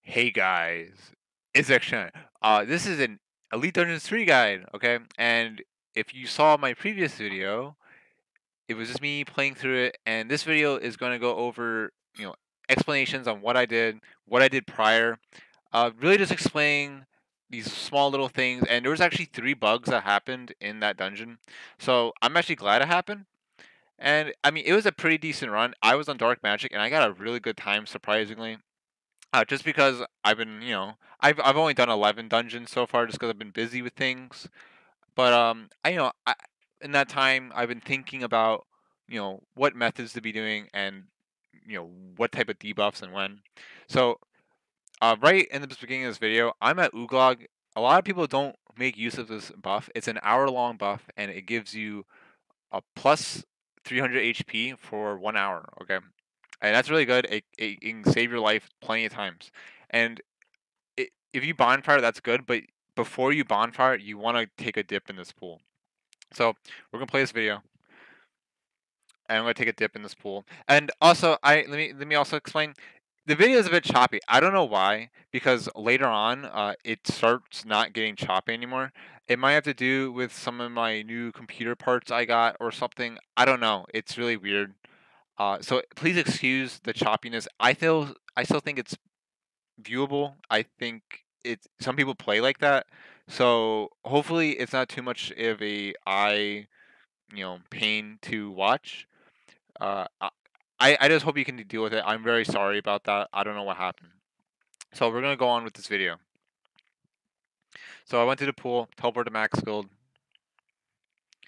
Hey guys, it's XJ9. This is an Elite Dungeons 3 guide, okay? And if you saw my previous video, it was just me playing through it, and this video is going to go over, explanations on what I did prior. Really just explaining these small little things, and there was actually 3 bugs that happened in that dungeon. So I'm actually glad it happened. And I mean, it was a pretty decent run. I was on Dark Magic, and I got a really good time, surprisingly. Just because I've been, I've only done 11 dungeons so far, just because I've been busy with things. But in that time, I've been thinking about, what methods to be doing, and what type of debuffs and when. So, right in the beginning of this video, I'm at Uglog. A lot of people don't make use of this buff. It's an hour-long buff, and it gives you a plus 300 HP for 1 hour. Okay, and that's really good. It can save your life plenty of times. And if you bonfire, that's good. But before you bonfire, you want to take a dip in this pool. So we're gonna play this video, and I'm gonna take a dip in this pool. And also, let me also explain. The video is a bit choppy. I don't know why, because later on, it starts not getting choppy anymore. It might have to do with some of my new computer parts I got or something. I don't know. It's really weird. So please excuse the choppiness. I still think it's viewable. I think it's some people play like that. So hopefully it's not too much of a eye, pain to watch. Uh, I just hope you can deal with it. I'm very sorry about that. I don't know what happened. So we're gonna go on with this video. So I went to the pool, teleport to max guild.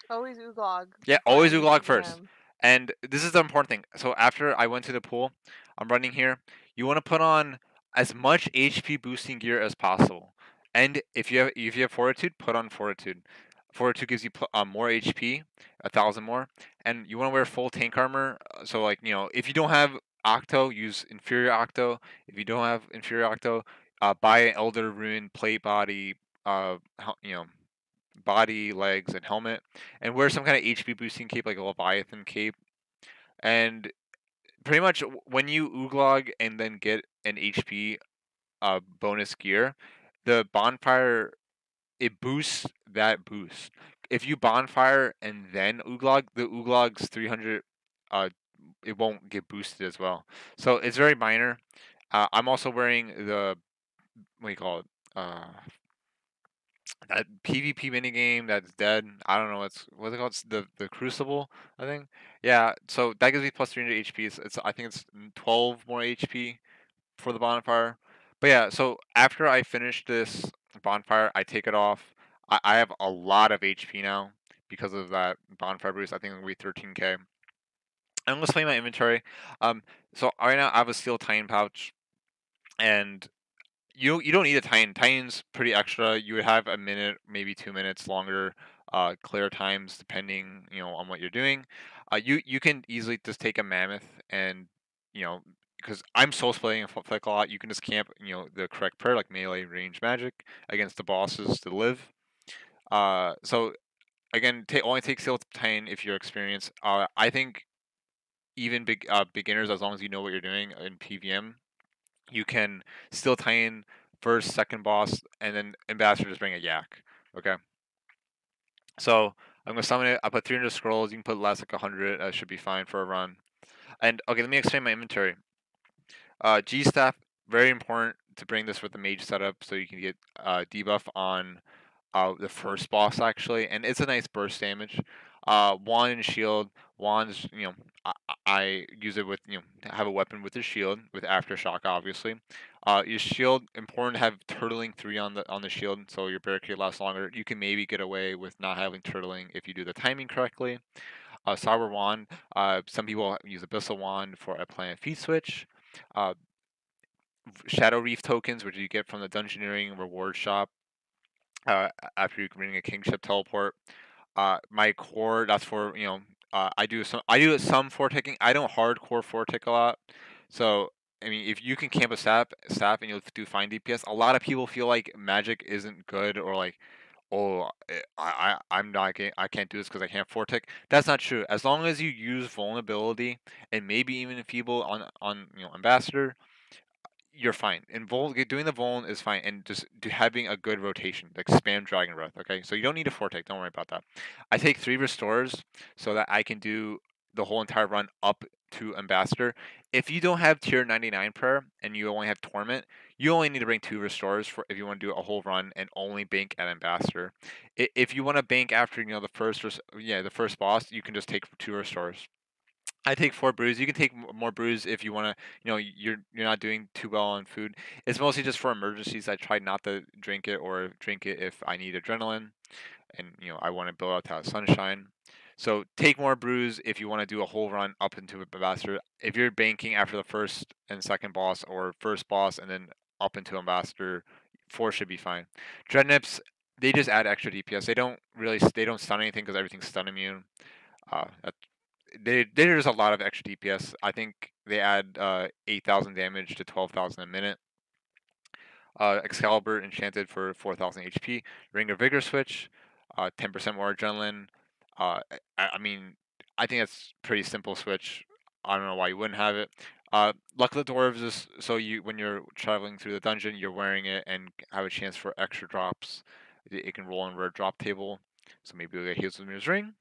Always Uglog. Yeah, Before always any Uglog first. PVM. And this is the important thing. So after I went to the pool, I'm running here. You want to put on as much HP boosting gear as possible. And if you have fortitude, put on fortitude. Fortitude gives you more HP, 1,000 more, and you want to wear full tank armor. So like if you don't have Octo, use inferior Octo. If you don't have inferior Octo, buy an Elder Rune plate body. Body, legs, and helmet, and wear some kind of HP boosting cape like a Leviathan cape. And pretty much when you Uglog and then get an HP bonus gear, the bonfire it boosts that boost. If you bonfire and then Uglog, the Uglog's 300 it won't get boosted as well. So it's very minor. I'm also wearing the what do you call it? That PvP minigame that's dead. I don't know what's it called. It's the Crucible, I think. Yeah, so that gives me plus 300 HP. It's I think it's 12 more HP for the bonfire. But yeah, so after I finish this bonfire, I take it off. I have a lot of HP now because of that bonfire boost. I think it'll be 13k. I'm gonna explain my inventory. Um, so right now I have a steel titan pouch, and you don't need a Titan. Titan's pretty extra. You would have a minute, maybe 2 minutes longer clear times depending, on what you're doing. You can easily just take a mammoth and you know because I'm soul splitting and flick a lot. You can just camp, the correct prayer like melee range magic against the bosses to live. So again, only take steel Titan if you're experienced. I think even beginners, as long as you know what you're doing in PVM, you can still tie in first, second boss, and then ambassador just bring a yak. Okay. So I'm gonna summon it. I put 300 scrolls. You can put less, like 100. That should be fine for a run. And okay, let me explain my inventory. G staff, very important to bring this with the mage setup so you can get debuff on the first boss actually, and it's a nice burst damage. Wand and shield. Wands, I, I use it with have a weapon with the shield with aftershock, obviously. Your shield important to have turtling 3 on the shield so your barricade lasts longer. You can maybe get away with not having turtling if you do the timing correctly. Sour wand. Some people use abyssal wand for a planet feat switch. Uh, Shadow Reef tokens, which you get from the Dungeoneering reward shop uh, after you bring a kingship teleport. My core, that's for I do some four-ticking. I don't hardcore four-tick a lot. So I mean, if you can camp a staff and you'll do fine DPS, a lot of people feel like magic isn't good or like, oh, I'm not getting, I can't do this because I can't four-tick. That's not true. As long as you use vulnerability and maybe even enfeeble on ambassador, you're fine. And doing the Voln is fine, and just having a good rotation, like spam Dragon Breath. Okay, so you don't need a Vortex. Don't worry about that. I take 3 restores so that I can do the whole entire run up to Ambassador. If you don't have tier 99 prayer and you only have Torment, you only need to bring 2 restores for if you want to do a whole run and only bank at Ambassador. If you want to bank after the first the first boss, you can just take 2 restores. I take 4 brews. You can take more brews if you want to. You're not doing too well on food. It's mostly just for emergencies. I try not to drink it or drink it if I need adrenaline, and I want to build out that sunshine. So take more brews if you want to do a whole run up into Ambassador. If you're banking after the first and second boss, or first boss and then up into Ambassador, 4 should be fine. Dreadnips, they just add extra DPS. They don't stun anything because everything's stun immune. That there's a lot of extra DPS. I think they add 8,000 damage to 12,000 a minute. Excalibur enchanted for 4,000 HP. Ring of Vigor switch, 10% more adrenaline. I mean, I think that's pretty simple switch. I don't know why you wouldn't have it. Luck of the Dwarves is so when you're traveling through the dungeon, you're wearing it and have a chance for extra drops. It can roll in rare drop table, so maybe you'll get Heals with Mirror's Ring.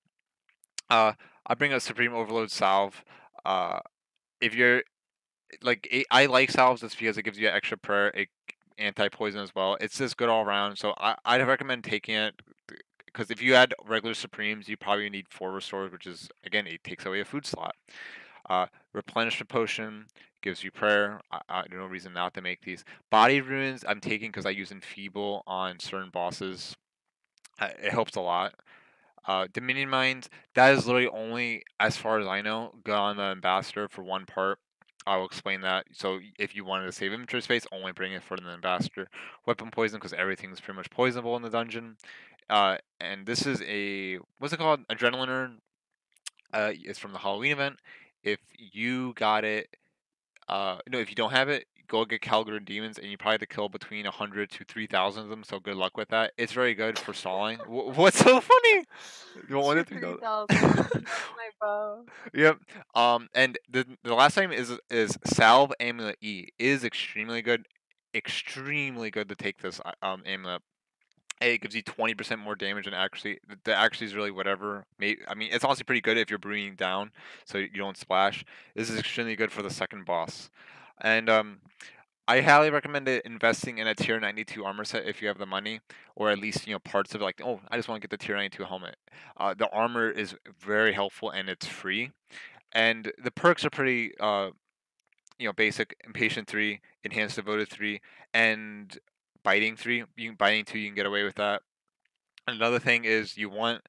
I bring a Supreme Overload Salve. If you're I like salves just because it gives you an extra prayer, anti-poison as well. It's just good all around. So I'd recommend taking it because if you add regular Supremes, you probably need 4 restores, which is again it takes away a food slot. Replenishment potion gives you prayer. I no reason not to make these. Body runes I'm taking because I use Enfeeble on certain bosses. It helps a lot. Dominion Mines, that is literally only, as far as I know, go on the Ambassador for one part. I will explain that. So if you wanted to save inventory space, only bring it for the Ambassador. Weapon poison, because everything's pretty much poisonable in the dungeon. And this is what's it called? Adrenaline urn. It's from the Halloween event. If you got it, no, if you don't have it, go get Calgary Demons, and you probably have to kill between 100 to 3,000 of them. So good luck with that. It's very good for stalling. What's so funny? You want 1 to 3,000? 3,000. That's my bow. Yep. And the last time is Salve Amulet E is extremely good, to take this amulet. It gives you 20% more damage and accuracy. The accuracy is really whatever. I mean, it's honestly pretty good if you're breathing down, so you don't splash. This is extremely good for the second boss, and I highly recommend investing in a tier 92 armor set if you have the money, or at least parts of it. Like, oh, I just want to get the tier 92 helmet. The armor is very helpful and it's free, and the perks are pretty basic. Impatient 3, enhanced devoted 3, and biting 3. Biting 2, you can get away with that. Another thing is you want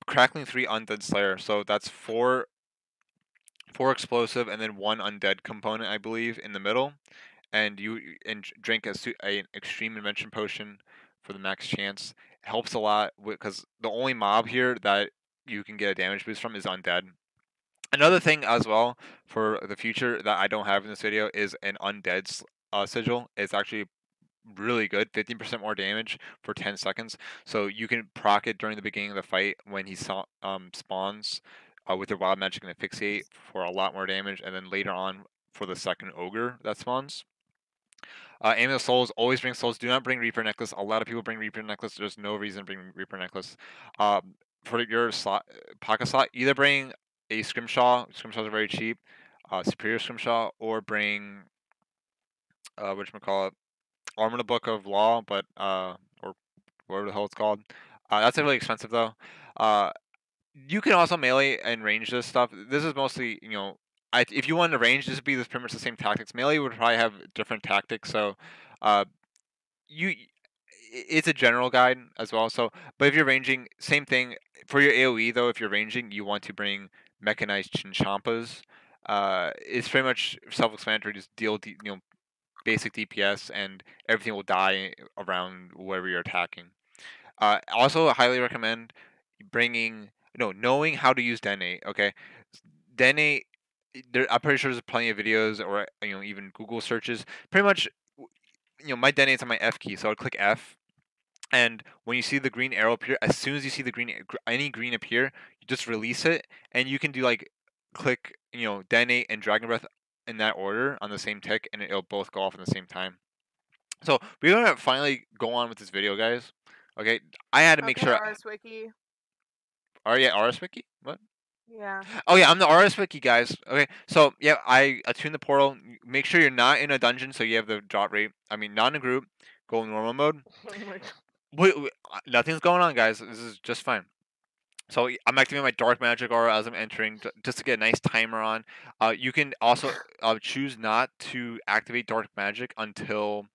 crackling 3, undead slayer. So that's 4 explosive and then 1 undead component, I believe, in the middle. And you drink an extreme invention potion for the max chance. It helps a lot because the only mob here that you can get a damage boost from is undead. Another thing as well for the future that I don't have in this video is an undead sigil. It's actually really good, 15% more damage for 10 seconds. So you can proc it during the beginning of the fight when he spawns with your wild magic and asphyxiate for a lot more damage, and then later on for the second ogre that spawns. Amulet of Souls, always bring souls. Do not bring Reaper Necklace. A lot of people bring Reaper Necklace. There's no reason to bring Reaper Necklace. For your pocket slot, either bring a Scrimshaw. Scrimshaws are very cheap. Superior Scrimshaw, or bring whatchamacallit, Armor the Book of Law, but or whatever the hell it's called. That's really expensive though. You can also melee and range this stuff. This is mostly, if you wanted to range, this would be pretty much the same tactics. Melee would probably have different tactics, so you it's a general guide as well. So, but if you're ranging, same thing for your AOE though. If you're ranging, you want to bring mechanized Chinchampas. It's pretty much self-explanatory. Just deal, basic DPS, and everything will die around wherever you're attacking. Also, I highly recommend knowing how to use Denate. Okay, Denate. I'm pretty sure there's plenty of videos or even Google searches. Pretty much, my Denate's on my F key, so I'll click F, and when you see the green arrow appear, as soon as you see any green appear, you just release it, and you can do click Denate and Dragon Breath in that order on the same tick, and it'll both go off at the same time. So we're gonna finally go on with this video, guys. Okay, I had to make Okay, sure. RS Wiki. Oh yeah, RS Wiki. What? Yeah. Oh yeah, I'm the RS Wiki, guys. Okay, so yeah, I attune the portal. Make sure you're not in a dungeon, so you have the drop rate. I mean, not in a group. Go in normal mode. Oh my god. Wait, nothing's going on, guys. This is just fine. So I'm activating my dark magic aura as I'm entering, just to get a nice timer on. You can also choose not to activate dark magic until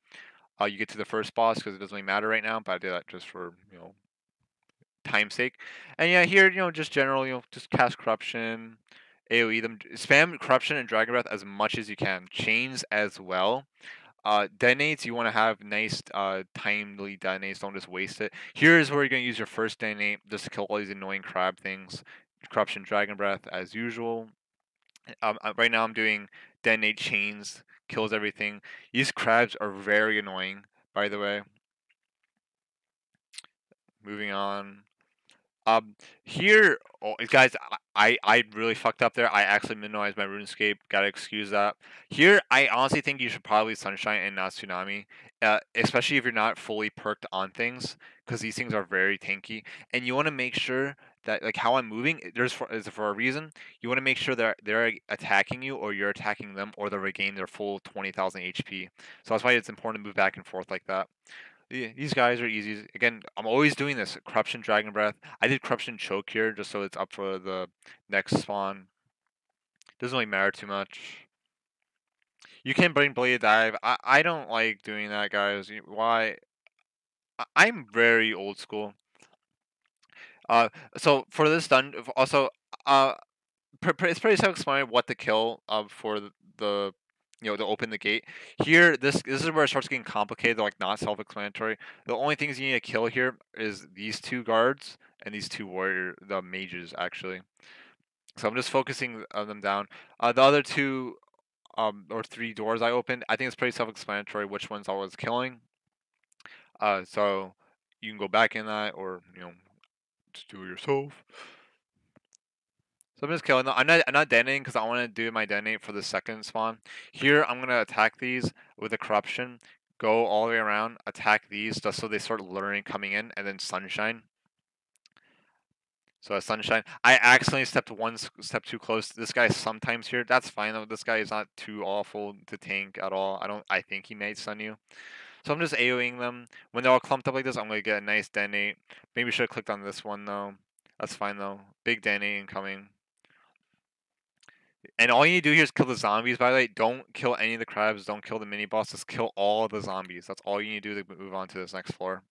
you get to the first boss, because it doesn't really matter right now. But I did that just for time's sake. And yeah, here just general, just cast corruption, AOE them, spam corruption and dragon breath as much as you can. Chains as well. Detonates, you want to have nice timely detonates. Don't just waste it. Here's where you're gonna use your first detonate, just to kill all these annoying crab things. Corruption, dragon breath, as usual. Right now I'm doing detonate chains, kills everything. These crabs are very annoying, by the way. Moving on. Here, oh, guys, I really fucked up there. I actually minimized my RuneScape. Gotta excuse that. Here, I honestly think you should probably Sunshine and not Tsunami, especially if you're not fully perked on things, because these things are very tanky, and you want to make sure that, like, how I'm moving, is for a reason. You want to make sure that they're attacking you, or you're attacking them, or they regain their full 20,000 HP. So that's why it's important to move back and forth like that. Yeah, these guys are easy. Again, I'm always doing this. Corruption, Dragon Breath. I did Corruption Choke here just so it's up for the next spawn. Doesn't really matter too much. You can bring Blade Dive. I don't like doing that, guys. Why? I'm very old school. Uh, so for this done, also, uh, it's pretty self-explanatory what to kill for the to open the gate. Here, this is where it starts getting complicated. They're like not self-explanatory. The only things you need to kill here is these two guards and these two the mages actually. So I'm just focusing them down. The other two or three doors I opened, I think it's pretty self-explanatory which ones I was killing. So you can go back in that, or just do it yourself. So I'm just killing them. I'm not detonating because I want to do my detonate for the second spawn. Here I'm gonna attack these with the corruption, go all the way around, attack these just so they start learning coming in, and then sunshine. So sunshine. I accidentally stepped one step too close. This guy's sometimes here. That's fine though. This guy is not too awful to tank at all. I think he may stun you. So I'm just AoEing them. When they're all clumped up like this, I'm gonna get a nice detonate. Maybe should have clicked on this one though. That's fine though. Big detonate incoming. And all you need to do here is kill the zombies, by the way. Don't kill any of the crabs. Don't kill the mini boss. Just kill all the zombies. That's all you need to do to move on to this next floor.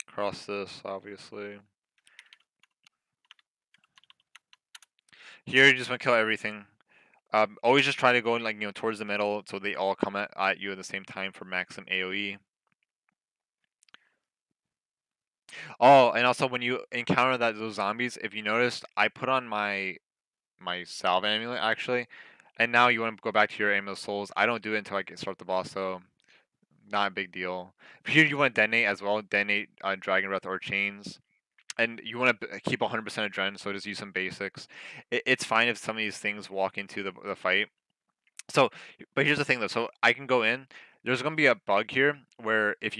Cross this, obviously. Here, you just want to kill everything. Always just try to go in, like, towards the middle so they all come at you at the same time for maximum AoE. Oh, and also when you encounter those zombies, if you noticed, I put on my salve amulet actually, and now you want to go back to your amulet souls. I don't do it until I start the boss, so not a big deal. But here you want to detonate as well. Detonate Dragon Breath or Chains. And you want to keep 100% of Dren, so just use some basics. It's fine if some of these things walk into the fight. So, but here's the thing though. So I can go in. There's going to be a bug here where if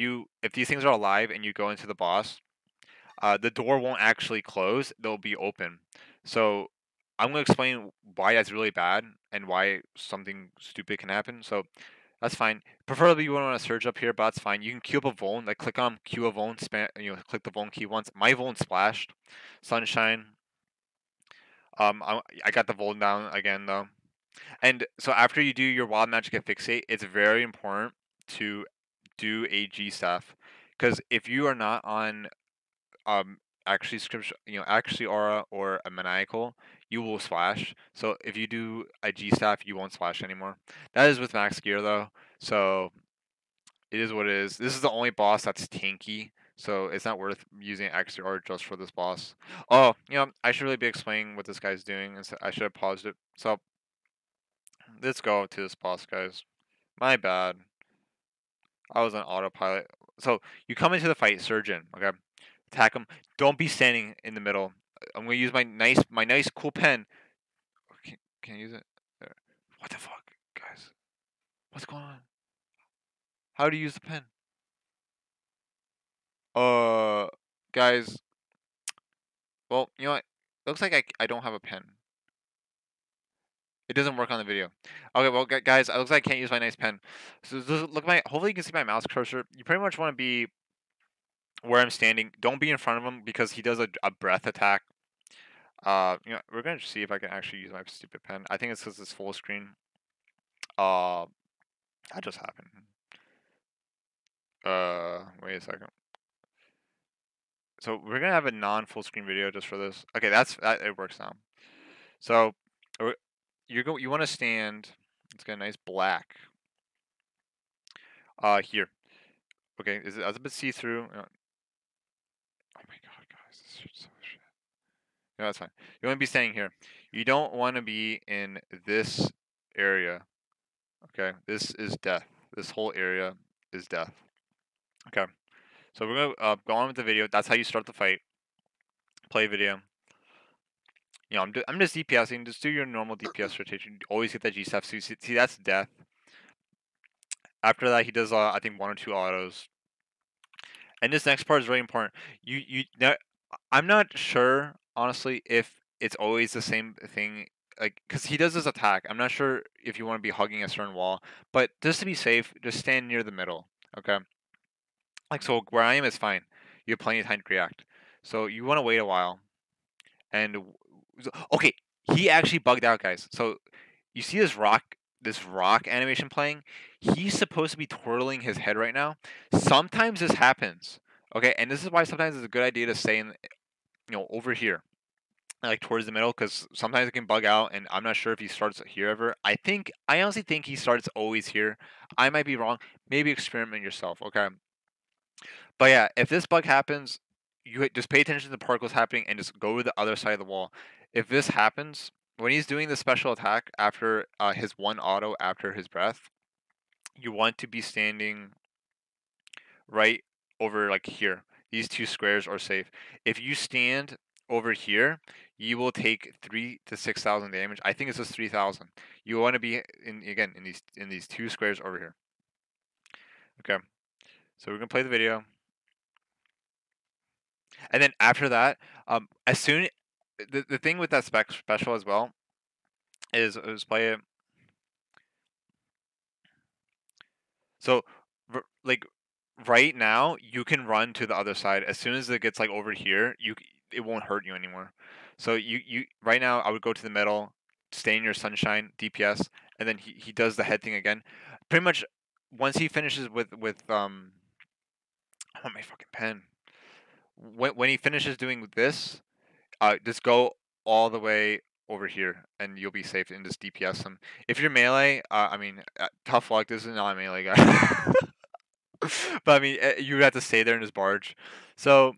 these things are alive and you go into the boss, the door won't actually close. They'll be open. So I'm going to explain why that's really bad and why something stupid can happen. So that's fine. Preferably you wouldn't want to surge up here, but that's fine. You can queue up a Vuln, like click on queue a Vuln, click the Vuln key once. My Vuln splashed. Sunshine. I got the Vuln down again though. And so after you do your wild magic and fixate, it's very important to do a G staff. Because if you are not on actually scripture, actually aura or a maniacal, you will splash. So if you do a G staff, you won't splash anymore. That is with max gear though. So it is what it is. This is the only boss that's tanky, so it's not worth using extra art just for this boss. Oh, I should really be explaining what this guy's doing. I should have paused it. So let's go to this boss, guys. My bad. I was on autopilot. So you come into the fight, Surgeon. Okay, attack him. Don't be standing in the middle. I'm gonna use my nice cool pen. Okay. Can I use it? There. What the fuck, guys? What's going on? How do you use the pen? Guys. Well, you know what? Looks like I don't have a pen. It doesn't work on the video. Okay, well, guys, it looks like I can't use my nice pen. So look at my. Hopefully, you can see my mouse cursor. You pretty much want to be where I'm standing. Don't be in front of him because he does a breath attack. We're gonna see if I can actually use my stupid pen. I think it's because it's full screen. That just happened. Wait a second. So we're gonna have a non-full screen video just for this. Okay, it works now. So you want to stand. It's got a nice black. Here. Okay, is it a bit see-through? Oh my god, guys, this shit's so shit. No, that's fine. You want to be staying here. You don't want to be in this area. Okay, this is death. This whole area is death. Okay, so we're gonna go on with the video. That's how you start the fight. Play video. I'm just DPSing. Just do your normal DPS rotation. Always get that G stuff. So see, that's death. After that, he does I think 1 or 2 autos. And this next part is really important. Now, I'm not sure honestly if it's always the same thing. Like, because he does his attack. I'm not sure if you want to be hugging a certain wall, but just to be safe, just stand near the middle. Okay. Like, so where I am is fine. You have plenty of time to react. So you want to wait a while. And okay, he actually bugged out, guys. So you see this rock animation playing. He's supposed to be twirling his head right now. Sometimes this happens. Okay, and this is why sometimes it's a good idea to stay in, over here, like towards the middle, because sometimes it can bug out. And I'm not sure if he starts here ever. I honestly think he starts always here. I might be wrong. Maybe experiment yourself. Okay. But yeah, if this bug happens, you just pay attention to the particles happening and just go to the other side of the wall. If this happens, when he's doing the special attack after his 1 auto after his breath, you want to be standing right over like here. These 2 squares are safe. If you stand over here, you will take 3 to 6,000 damage. I think it's just 3,000. You want to be in these 2 squares over here. Okay, so we're gonna play the video. And then after that, as soon the thing with that special as well is play it. So like right now, you can run to the other side. As soon as it gets like over here, it won't hurt you anymore. So you right now, I would go to the middle, stay in your sunshine DPS, and then he does the head thing again. Pretty much once he finishes with I want my fucking pen. When he finishes doing this, just go all the way over here, and you'll be safe and just DPS him. If you're melee, tough luck. This is not a melee guy. But I mean, you would have to stay there in his barge. So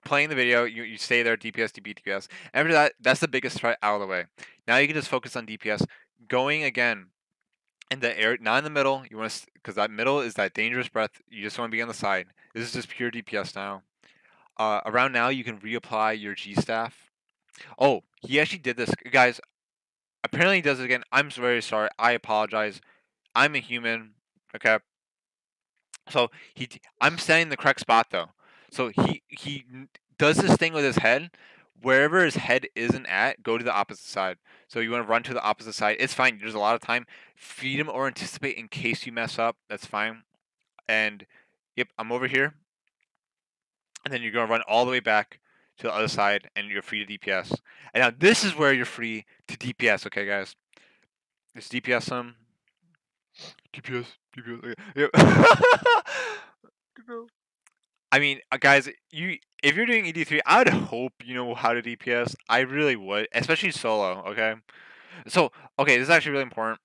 playing the video, you stay there, DPS, DPS. After that, that's the biggest threat out of the way. Now you can just focus on DPS. Going again in the air, not in the middle. You want to, because that middle is that dangerous breath. You just want to be on the side. This is just pure DPS now. Around now, you can reapply your G staff. Oh, he actually did this, guys. Apparently, he does it again. I'm very sorry. I apologize. I'm a human. Okay. So I'm setting the correct spot though. So he does this thing with his head. Wherever his head isn't at, go to the opposite side. So you want to run to the opposite side. It's fine. There's a lot of time. Feed him or anticipate in case you mess up. That's fine. And yep, I'm over here. And then you're gonna run all the way back to the other side, and you're free to DPS. And now this is where you're free to DPS. Okay, guys. Just DPS him. DPS. DPS. Okay. Yep. I mean, guys, if you're doing ED3, I would hope you know how to DPS. I really would, especially solo. Okay, so okay, this is actually really important.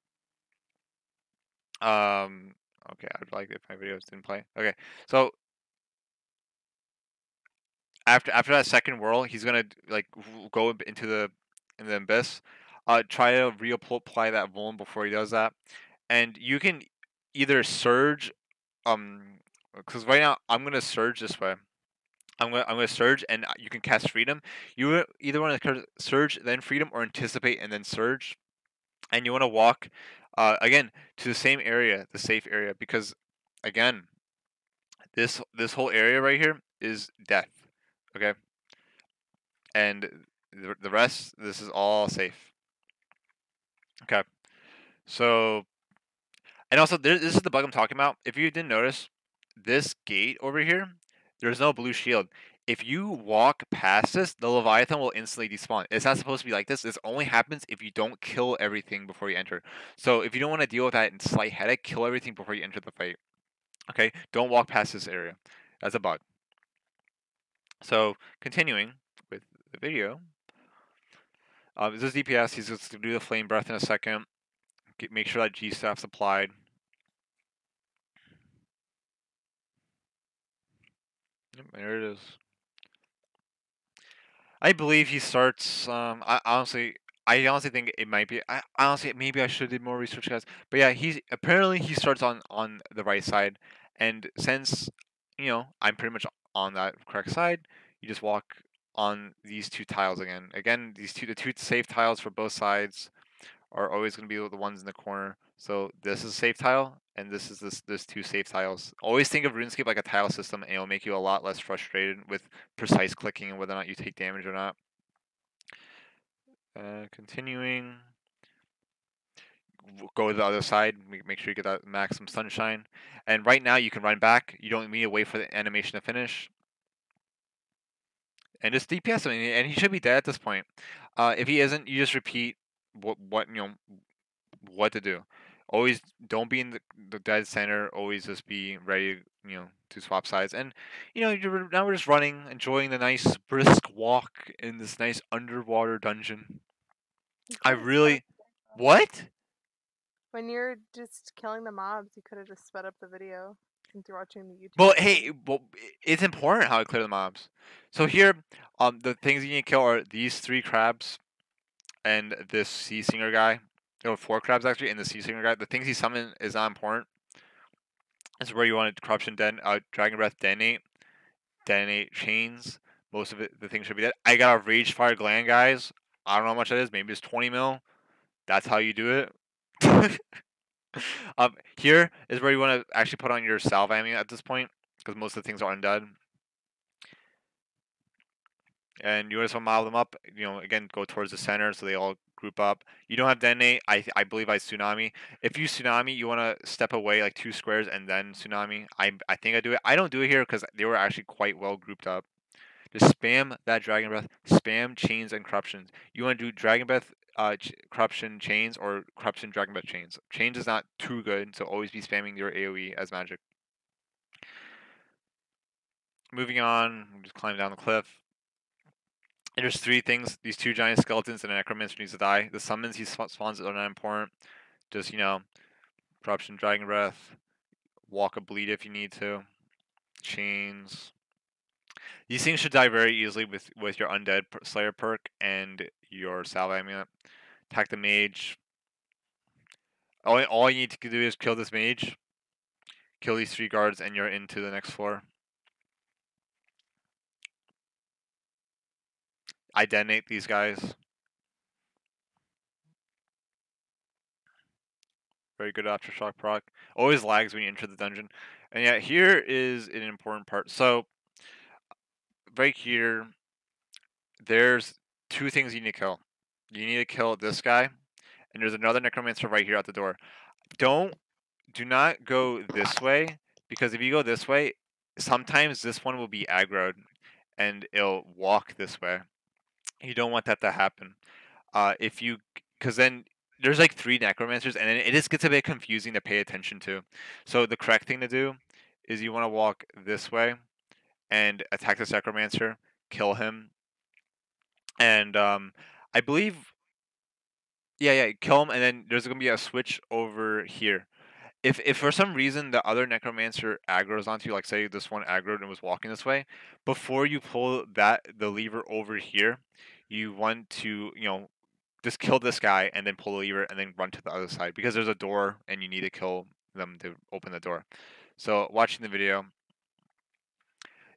Okay, I'd like if my videos didn't play. Okay, so after that second whirl, he's gonna like go into the abyss. Try to reapply that vuln before he does that, and you can either surge, because right now I'm gonna surge this way. I'm gonna surge, and you can cast freedom. You either want to surge then freedom, or anticipate and then surge, and you want to walk, again, to the same area, the safe area, because again, this whole area right here is death. Okay, and the rest, this is all safe. Okay, so, and also this is the bug I'm talking about. If you didn't notice, this gate over here, there's no blue shield. If you walk past this, the Leviathan will instantly despawn. It's not supposed to be like this. This only happens if you don't kill everything before you enter. So if you don't want to deal with that slight headache, kill everything before you enter the fight. Okay, don't walk past this area. That's a bug. So continuing with the video, this is DPS. He's just gonna do the flame breath in a second. Make sure that G staff's applied. Yep, there it is. I believe he starts. I honestly think it might be. I honestly, maybe I should do more research, guys. But yeah, he starts on the right side, and since I'm pretty much on that correct side, you just walk on these two tiles again. Again, the two safe tiles for both sides are always going to be the ones in the corner. So this is a safe tile, and this is this two safe tiles. Always think of RuneScape like a tile system, and it'll make you a lot less frustrated with precise clicking and whether or not you take damage or not. Continuing, go to the other side. Make sure you get that maximum sunshine. And right now you can run back. You don't need to wait for the animation to finish. And just DPS him, and he should be dead at this point. If he isn't, you just repeat what to do. Always don't be in the dead center. Always just be ready, to swap sides. And now we're just running, enjoying the nice brisk walk in this nice underwater dungeon. You I could've sped up really, the video. what? When you're just killing the mobs, you could have just sped up the video since you're watching the YouTube. Well, version. hey, it's important how I clear the mobs. So here, the things you need to kill are these 3 crabs and this sea singer guy. There were 4 crabs actually, and the sea singer guy. The things he summoned is not important. This is where you want corruption dragon breath detonate chains. Most of it, the things should be dead. I got a rage fire gland, guys. I don't know how much that is. Maybe it's 20 mil. That's how you do it. Here is where you want to actually put on your salve ammo at this point, because most of the things are undead. And you just want to model them up. Again, go towards the center so they all group up. You don't have detonate. I believe I tsunami. If you tsunami, you want to step away like 2 squares and then tsunami. I think I do it. I don't do it here because they were actually quite well grouped up. Just spam that dragon breath. Spam chains and corruptions. You want to do dragon breath, corruption chains, or corruption dragon breath chains. Chains is not too good, so always be spamming your AOE as magic. Moving on, just climb down the cliff. And there's 3 things. These 2 giant skeletons and a necromancer needs to die. The summons he spawns are not important. Just, corruption, dragon breath, walk a bleed if you need to. Chains. These things should die very easily with your undead slayer perk and your salve amulet. Attack the mage. All you need to do is kill this mage. Kill these 3 guards and you're into the next floor. I detonate these guys. Very good aftershock proc. Always lags when you enter the dungeon. And yeah, here is an important part. So right here, there's 2 things you need to kill. You need to kill this guy, and there's another necromancer right here at the door. Do not go this way, because if you go this way, sometimes this one will be aggroed and it'll walk this way. You don't want that to happen. Because then there's like 3 necromancers, and then it just gets a bit confusing to pay attention to. So the correct thing to do is you want to walk this way and attack this necromancer, kill him, and I believe, yeah, kill him, and then there's gonna be a switch over here. If for some reason the other necromancer aggroes onto you, like say this one aggroed and was walking this way, before you pull the lever over here, you want to just kill this guy and then pull the lever and then run to the other side, because there's a door and you need to kill them to open the door. So watching the video,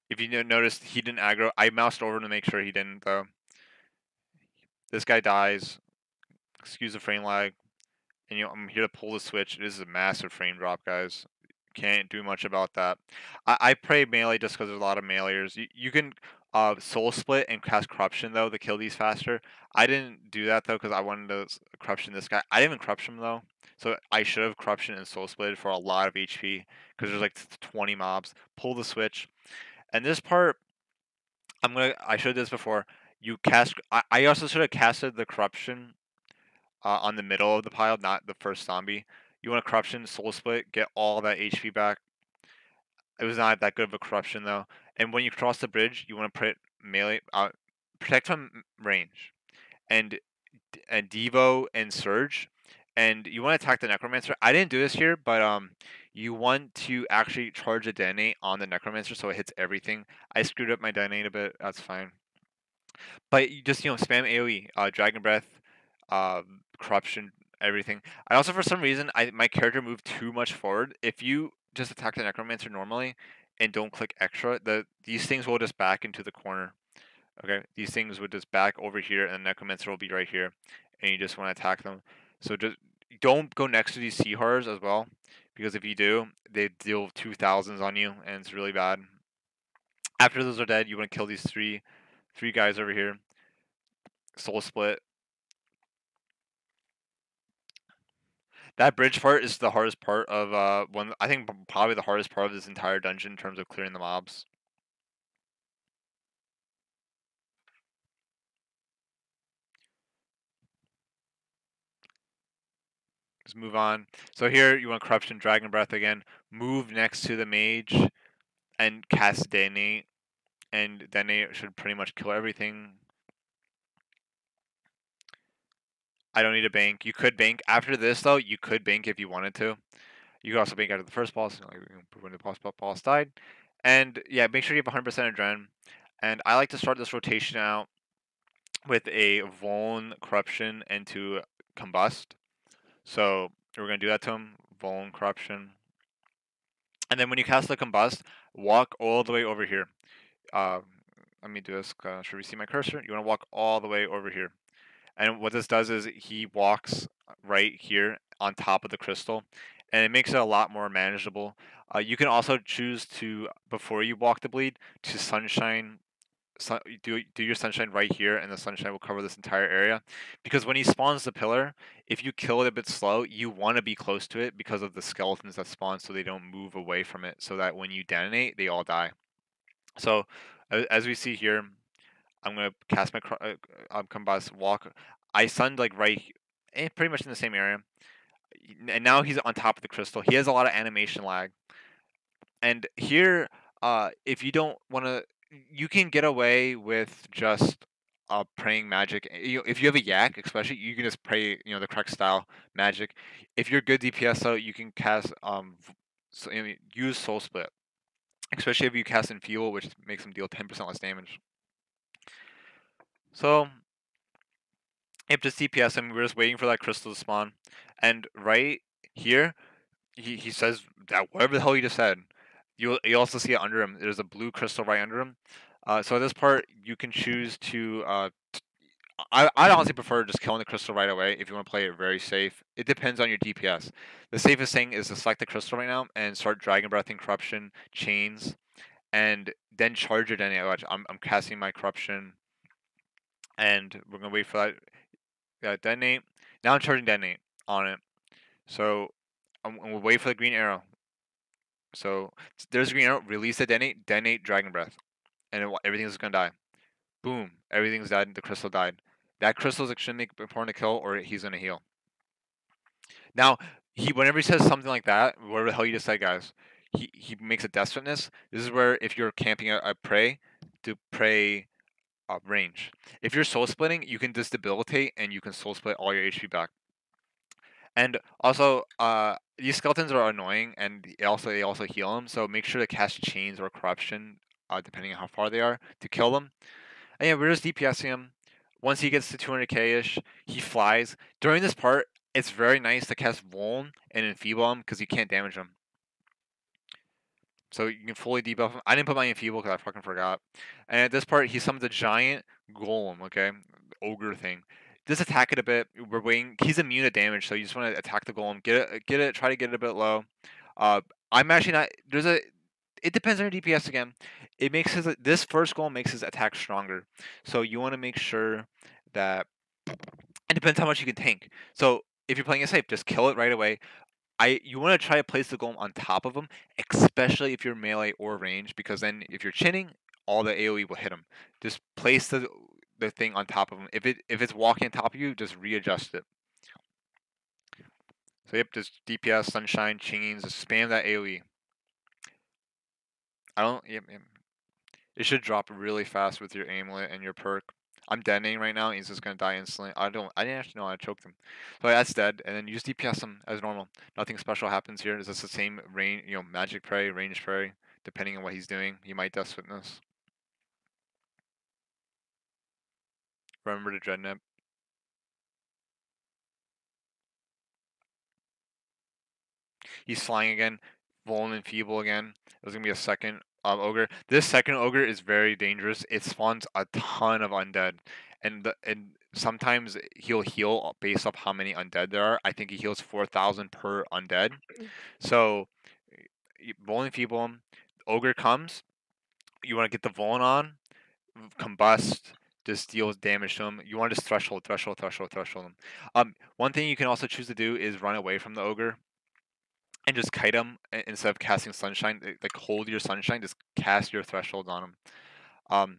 If you noticed, he didn't aggro. I moused over to make sure he didn't, though. This guy dies. Excuse the frame lag. And I'm here to pull the switch. This is a massive frame drop, guys. Can't do much about that. I pray melee just because there's a lot of meleers. You can soul split and cast corruption though to kill these faster. I didn't do that though because I wanted to corruption this guy. I didn't even corruption though, so I should have corruption and soul split for a lot of HP because there's like 20 mobs. Pull the switch, and this part I should have did this before. You cast. I also should have casted the corruption on the middle of the pile, not the first zombie. You want a corruption, soul split, get all that HP back. It was not that good of a corruption though. And when you cross the bridge, you want to put melee, protect from range, and Devo and Surge, and you want to attack the Necromancer. I didn't do this here, but you want to actually charge a detonate on the Necromancer so it hits everything. I screwed up my detonate a bit. That's fine. But you just spam AOE, Dragon Breath, corruption, everything. I also for some reason my character moved too much forward. If you just attack the Necromancer normally and don't click extra, these things will just back into the corner. Okay, these things would just back over here, and the Necromancer will be right here, and you just want to attack them. So just don't go next to these sea horrors as well, because if you do, they deal 2000s on you, and it's really bad. After those are dead, you want to kill these three guys over here. Soul split. That bridge part is the hardest part of I think probably the hardest part of this entire dungeon in terms of clearing the mobs. Let's move on. So here you want Corruption, Dragon Breath again. Move next to the mage and cast Detonate. And Detonate should pretty much kill everything. I don't need a bank. You could bank after this though. You could bank if you wanted to. You could also bank after the first boss. When the boss died. And yeah, make sure you have 100% adrenaline. And I like to start this rotation out with a Vuln, Corruption, and to Combust. So we're going to do that to him. Vuln, Corruption. And then when you cast the Combust, walk all the way over here. Let me do this. Should we see my cursor? You want to walk all the way over here. And what this does is he walks right here on top of the crystal. And it makes it a lot more manageable. You can also choose to, before you walk the bleed, to sunshine do your sunshine right here, and the sunshine will cover this entire area. Because when he spawns the pillar, if you kill it a bit slow, you want to be close to it because of the skeletons that spawn, so they don't move away from it. So that when you detonate, they all die. So as we see here, I'm gonna cast my combust walk. I sunned like pretty much in the same area, and now he's on top of the crystal. He has a lot of animation lag. And here, if you don't want to, you can get away with just praying magic. If you have a yak, especially, you can just pray, the correct style magic. If you're good DPS, though, you can cast use Soul Split, especially if you cast Enfeeble, which makes them deal 10% less damage. So, if just DPS him, we're just waiting for that crystal to spawn, and right here, he says that whatever the hell he just said. You also see it under him. There's a blue crystal right under him. So this part you can choose to. I'd honestly prefer just killing the crystal right away if you want to play it very safe. It depends on your DPS. The safest thing is to select the crystal right now and start Dragon Breathing, Corruption, Chains, and then charge your detonate. Watch, I'm casting my Corruption, and we're gonna wait for that detonate. Now I'm charging detonate on it. So I'm gonna wait for the green arrow. So there's a green arrow. Release the detonate Dragon Breath, and everything's gonna die. Boom, everything's died. The crystal died. That crystal is extremely important to kill, or he's gonna heal. Now whenever he says something like that, whatever the hell you just said, guys, he makes a death fitness. This is where if you're camping a prey, to prey range. If you're soul splitting, you can just debilitate and you can soul split all your HP back. And also, these skeletons are annoying, and they also heal them. So make sure to cast chains or corruption, depending on how far they are, to kill them. And yeah, we're just DPSing him. Once he gets to 200k ish, he flies. During this part, it's very nice to cast Vuln and Enfeeble him because you can't damage him. So you can fully debuff him. I didn't put my enfeeble because I fucking forgot. And at this part, he summons a giant golem, okay? Ogre thing. Just attack it a bit. We're waiting. He's immune to damage, so you just want to attack the golem. Get it, try to get it a bit low. I'm actually not, it depends on your DPS again. It makes this first golem makes his attack stronger. So you want to make sure that, it depends how much you can tank. So if you're playing it safe, just kill it right away. You want to try to place the golem on top of him, especially if you're melee or range, because then if you're chinning, all the AoE will hit him. Just place the thing on top of him. If it's walking on top of you, just readjust it. So yep, just DPS, sunshine, chingings, just spam that AoE. Yep. It should drop really fast with your aimlet and your perk. I'm detonating right now. He's just gonna die instantly. I didn't actually know I choked him. So that's dead, and then you just DPS him as normal. Nothing special happens here. It's just the same range, magic prey, range prey, depending on what he's doing. He might Death Witness. Remember to Dreadnought. He's flying again. Vuln and Feeble again. There's gonna be a second ogre. This second ogre is very dangerous. It spawns a ton of undead, and sometimes he'll heal based off how many undead there are. I think he heals 4,000 per undead. So, Vuln and Feeble him. Ogre comes. You want to get the Vuln on, combust. Just deals damage to him. You want to just threshold him. One thing you can also choose to do is run away from the ogre and just kite him instead of casting sunshine. Like hold your sunshine, just cast your threshold on him.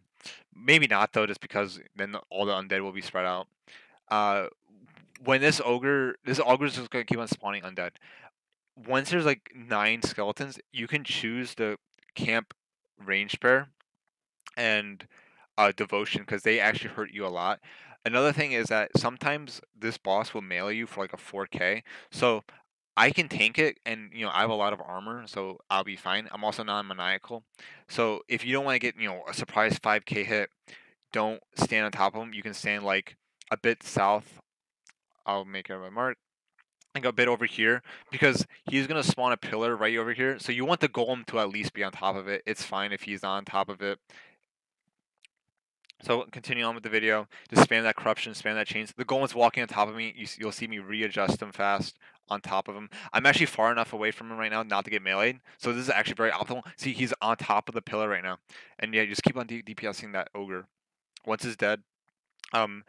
Maybe not though, just because then all the undead will be spread out. When this ogre's just gonna keep on spawning undead. Once there's like 9 skeletons, you can choose the camp range pair and devotion, because they actually hurt you a lot. Another thing is that sometimes this boss will melee you for like a 4k. So I can tank it, and I have a lot of armor, so I'll be fine. I'm also non-maniacal, so if you don't want to get a surprise 5k hit, don't stand on top of him. You can stand like a bit south. I'll make a mark. And go a bit over here, because he's gonna spawn a pillar right over here. So you want the golem to at least be on top of it. It's fine if he's not on top of it. So continue on with the video. Just spam that corruption, spam that chains. The golem's walking on top of me. You'll see me readjust him fast on top of him. I'm actually far enough away from him right now not to get meleeed. So this is actually very optimal. See, he's on top of the pillar right now. And yeah, just keep on DPSing that ogre. Once it's dead, um,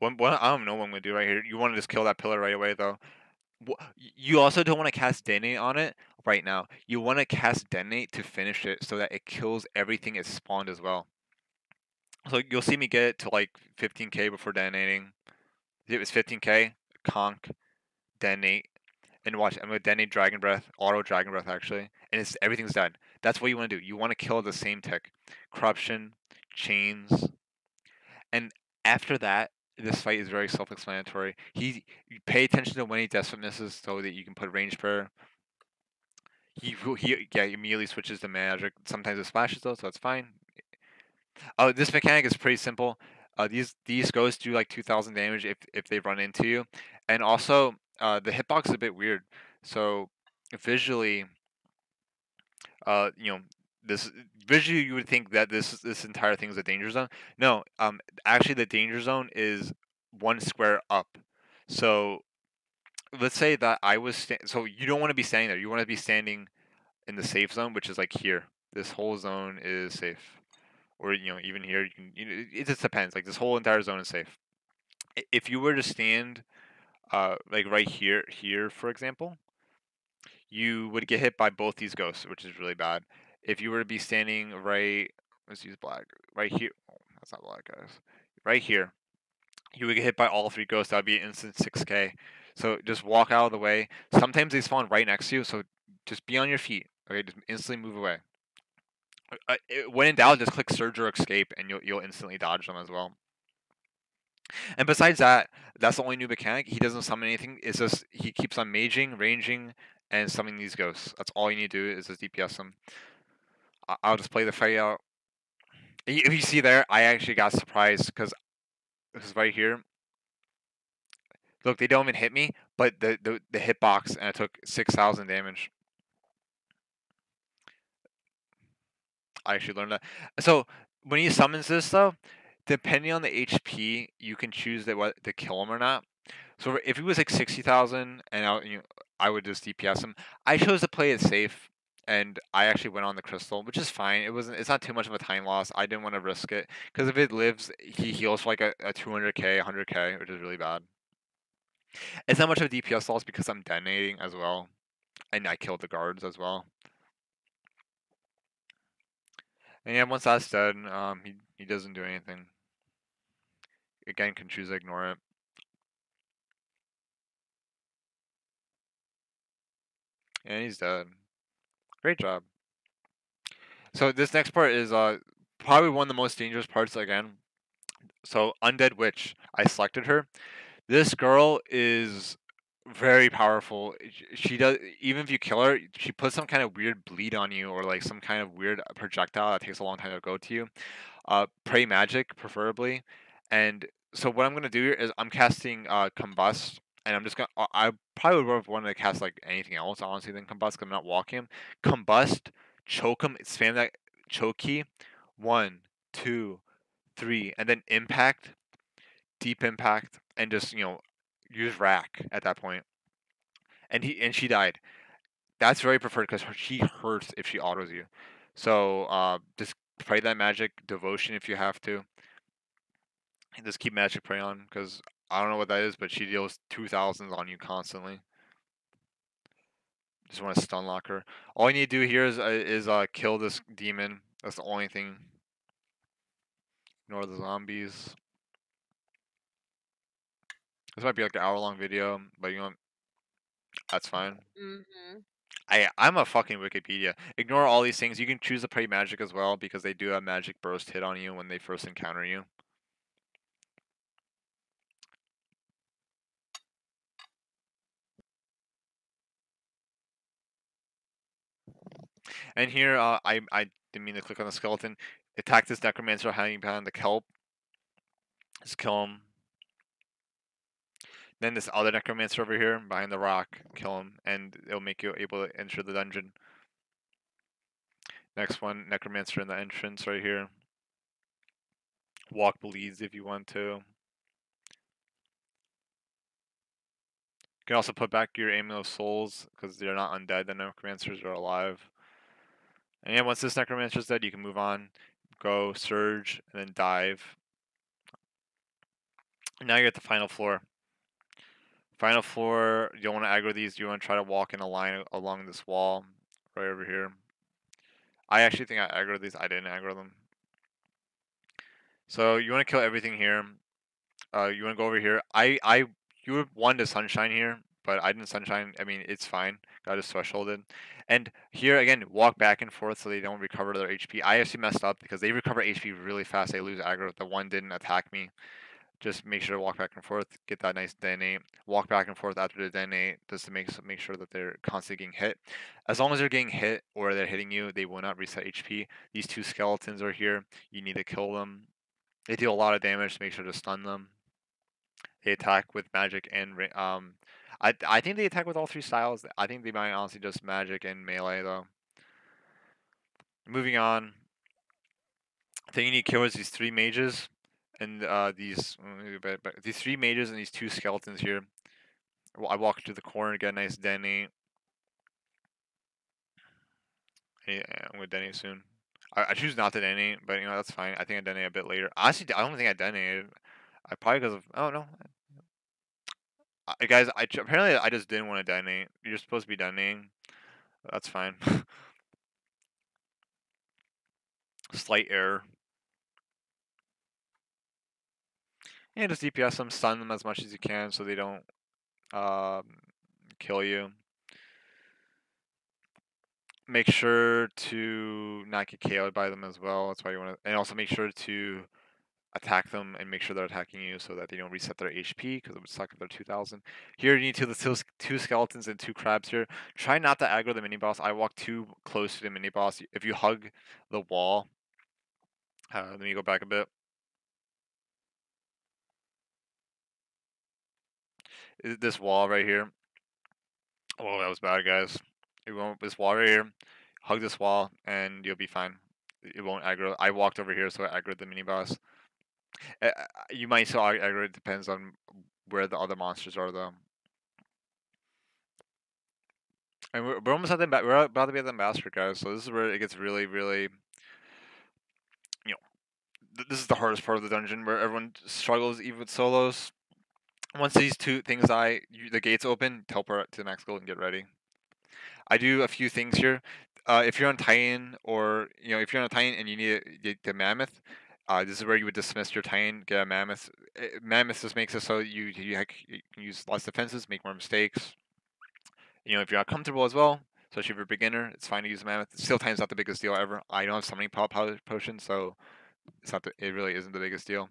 I don't know what I'm gonna do right here. You want to just kill that pillar right away though. You also don't want to cast Detonate on it right now. You want to cast Detonate to finish it so that it kills everything it spawned as well. So you'll see me get it to like 15k before detonating. If it was 15k, conk, detonate, and watch. I'm gonna detonate Dragon Breath, auto Dragon Breath actually, and everything's dead. That's what you want to do. You want to kill the same tick, corruption, chains, and after that, this fight is very self-explanatory. You pay attention to when he Death Witnesses so that you can put range prayer. He immediately switches to magic. Sometimes it splashes though, so that's fine. Oh, this mechanic is pretty simple. These ghosts do like 2,000 damage if they run into you, and also the hitbox is a bit weird. So visually, uh, you know, this visually you would think that this entire thing is a danger zone. No, actually the danger zone is 1 square up. So let's say that so you don't want to be standing there. You want to be standing in the safe zone, which is like here. This whole zone is safe. Or even here you can it just depends. Like this whole entire zone is safe. If you were to stand like right here for example, you would get hit by both these ghosts, which is really bad. If you were to be standing let's use black right here. Oh, that's not black, guys. Right here, you would get hit by all 3 ghosts. That would be an instant 6k. So just walk out of the way. Sometimes they spawn right next to you, so just be on your feet. Okay, just instantly move away. When in doubt, just click Surge or Escape, and you'll instantly dodge them as well. And besides that, that's the only new mechanic. He doesn't summon anything. It's just he keeps on maging, ranging, and summoning these ghosts. That's all you need to do is just DPS them. I'll just play the fight out. If you see there, I actually got surprised because right here. Look, they don't even hit me, but the hitbox, and I took 6,000 damage. I actually learned that. So when he summons this though, depending on the HP, you can choose that what to kill him or not. So if he was like 60,000 and I would just DPS him. I chose to play it safe, and I actually went on the crystal, which is fine. It wasn't. It's not too much of a time loss. I didn't want to risk it because if it lives, he heals for like a 200k, 100k, which is really bad. It's not much of a DPS loss because I'm detonating as well, and I killed the guards as well. And yeah, once that's dead, he doesn't do anything. Again, can choose to ignore it. And he's dead. Great job. So this next part is probably one of the most dangerous parts again. So Undead Witch, I selected her. This girl is very powerful. She does, even if you kill her, she puts some kind of weird bleed on you or like some kind of weird projectile that takes a long time to go to you. Pray magic preferably. And so what I'm gonna do here is I'm casting combust, and I'm just gonna I probably would have wanted to cast like anything else honestly than combust because I'm not walking him. Combust, choke him, spam that choke key, 1, 2, 3, and then impact, deep impact, and just use rack at that point. And she died. That's very preferred because she hurts if she autos you. So just pray that magic devotion if you have to. And just keep magic prey on because I don't know what that is, but she deals 2000s on you constantly. Just want to stun lock her. All you need to do here is kill this demon. That's the only thing. Ignore the zombies. This might be like an hour-long video, but that's fine. Mm-hmm. I'm a fucking Wikipedia. Ignore all these things. You can choose to pray magic as well because they do have magic burst hit on you when they first encounter you. And here, I didn't mean to click on the skeleton. Attack this necromancer hiding behind the kelp. Just kill him. Then this other necromancer over here behind the rock, kill him, and it'll make you able to enter the dungeon. Next one, necromancer in the entrance right here. Walk bleeds if you want to. You can also put back your amulet of souls because they're not undead. The necromancers are alive. And yeah, once this necromancer's dead, you can move on, go surge, and then dive. And now you're at the final floor. Final floor, you don't want to aggro these. You want to try to walk in a line along this wall right over here. I actually think I aggroed these. I didn't aggro them. So you want to kill everything here. You want to go over here. You would want to sunshine here, but I didn't sunshine. I mean, it's fine. Got his thresholded. And here again, walk back and forth so they don't recover their HP. I actually messed up because they recover HP really fast. They lose aggro. The one didn't attack me. Just make sure to walk back and forth, get that nice detonate. Walk back and forth after the detonate, just to make sure that they're constantly getting hit. As long as they're getting hit or they're hitting you, they will not reset HP. These two skeletons are here. You need to kill them. They deal a lot of damage. So make sure to stun them. They attack with magic and I think they attack with all three styles. I think they might honestly just magic and melee though. Moving on. I think you need to kill these three mages and these three mages and these two skeletons here. I walk to the corner, get a nice detonate. Yeah, I'm gonna detonate soon. I choose not to detonate, but that's fine. I think I detonate a bit later. Honestly, I don't think I detonated. I probably because of no. Guys, apparently I just didn't want to detonate. You're supposed to be detonating. That's fine. Slight error. Yeah, just DPS them, stun them as much as you can so they don't um, kill you. Make sure to not get KO'd by them as well. That's why you want to, and also make sure to attack them and make sure they're attacking you so that they don't reset their HP because it would suck if they're 2000. Here you need two skeletons and two crabs here. Try not to aggro the mini boss. I walk too close to the mini boss. If you hug the wall, let me go back a bit. This wall right here. Oh, that was bad, guys. You want this wall right here. Hug this wall and you'll be fine. it won't aggro. I walked over here, so I aggroed the mini boss. You might still aggro. It depends on where the other monsters are, though. And we're almost at the we're about to be at the master, guys. So this is where it gets really, really, you know, this is the hardest part of the dungeon where everyone struggles even with solos. Once these two things die, the gates open, teleport to the max gold and get ready. I do a few things here. If you're on Titan, or if you're on a Titan and you need the mammoth, this is where you would dismiss your Titan, get a mammoth. Mammoth just makes it so you can use less defenses, make more mistakes. If you're not comfortable as well, especially if you're a beginner, it's fine to use a mammoth. Still, Titan's not the biggest deal ever. I don't have summoning potions, so it really isn't the biggest deal.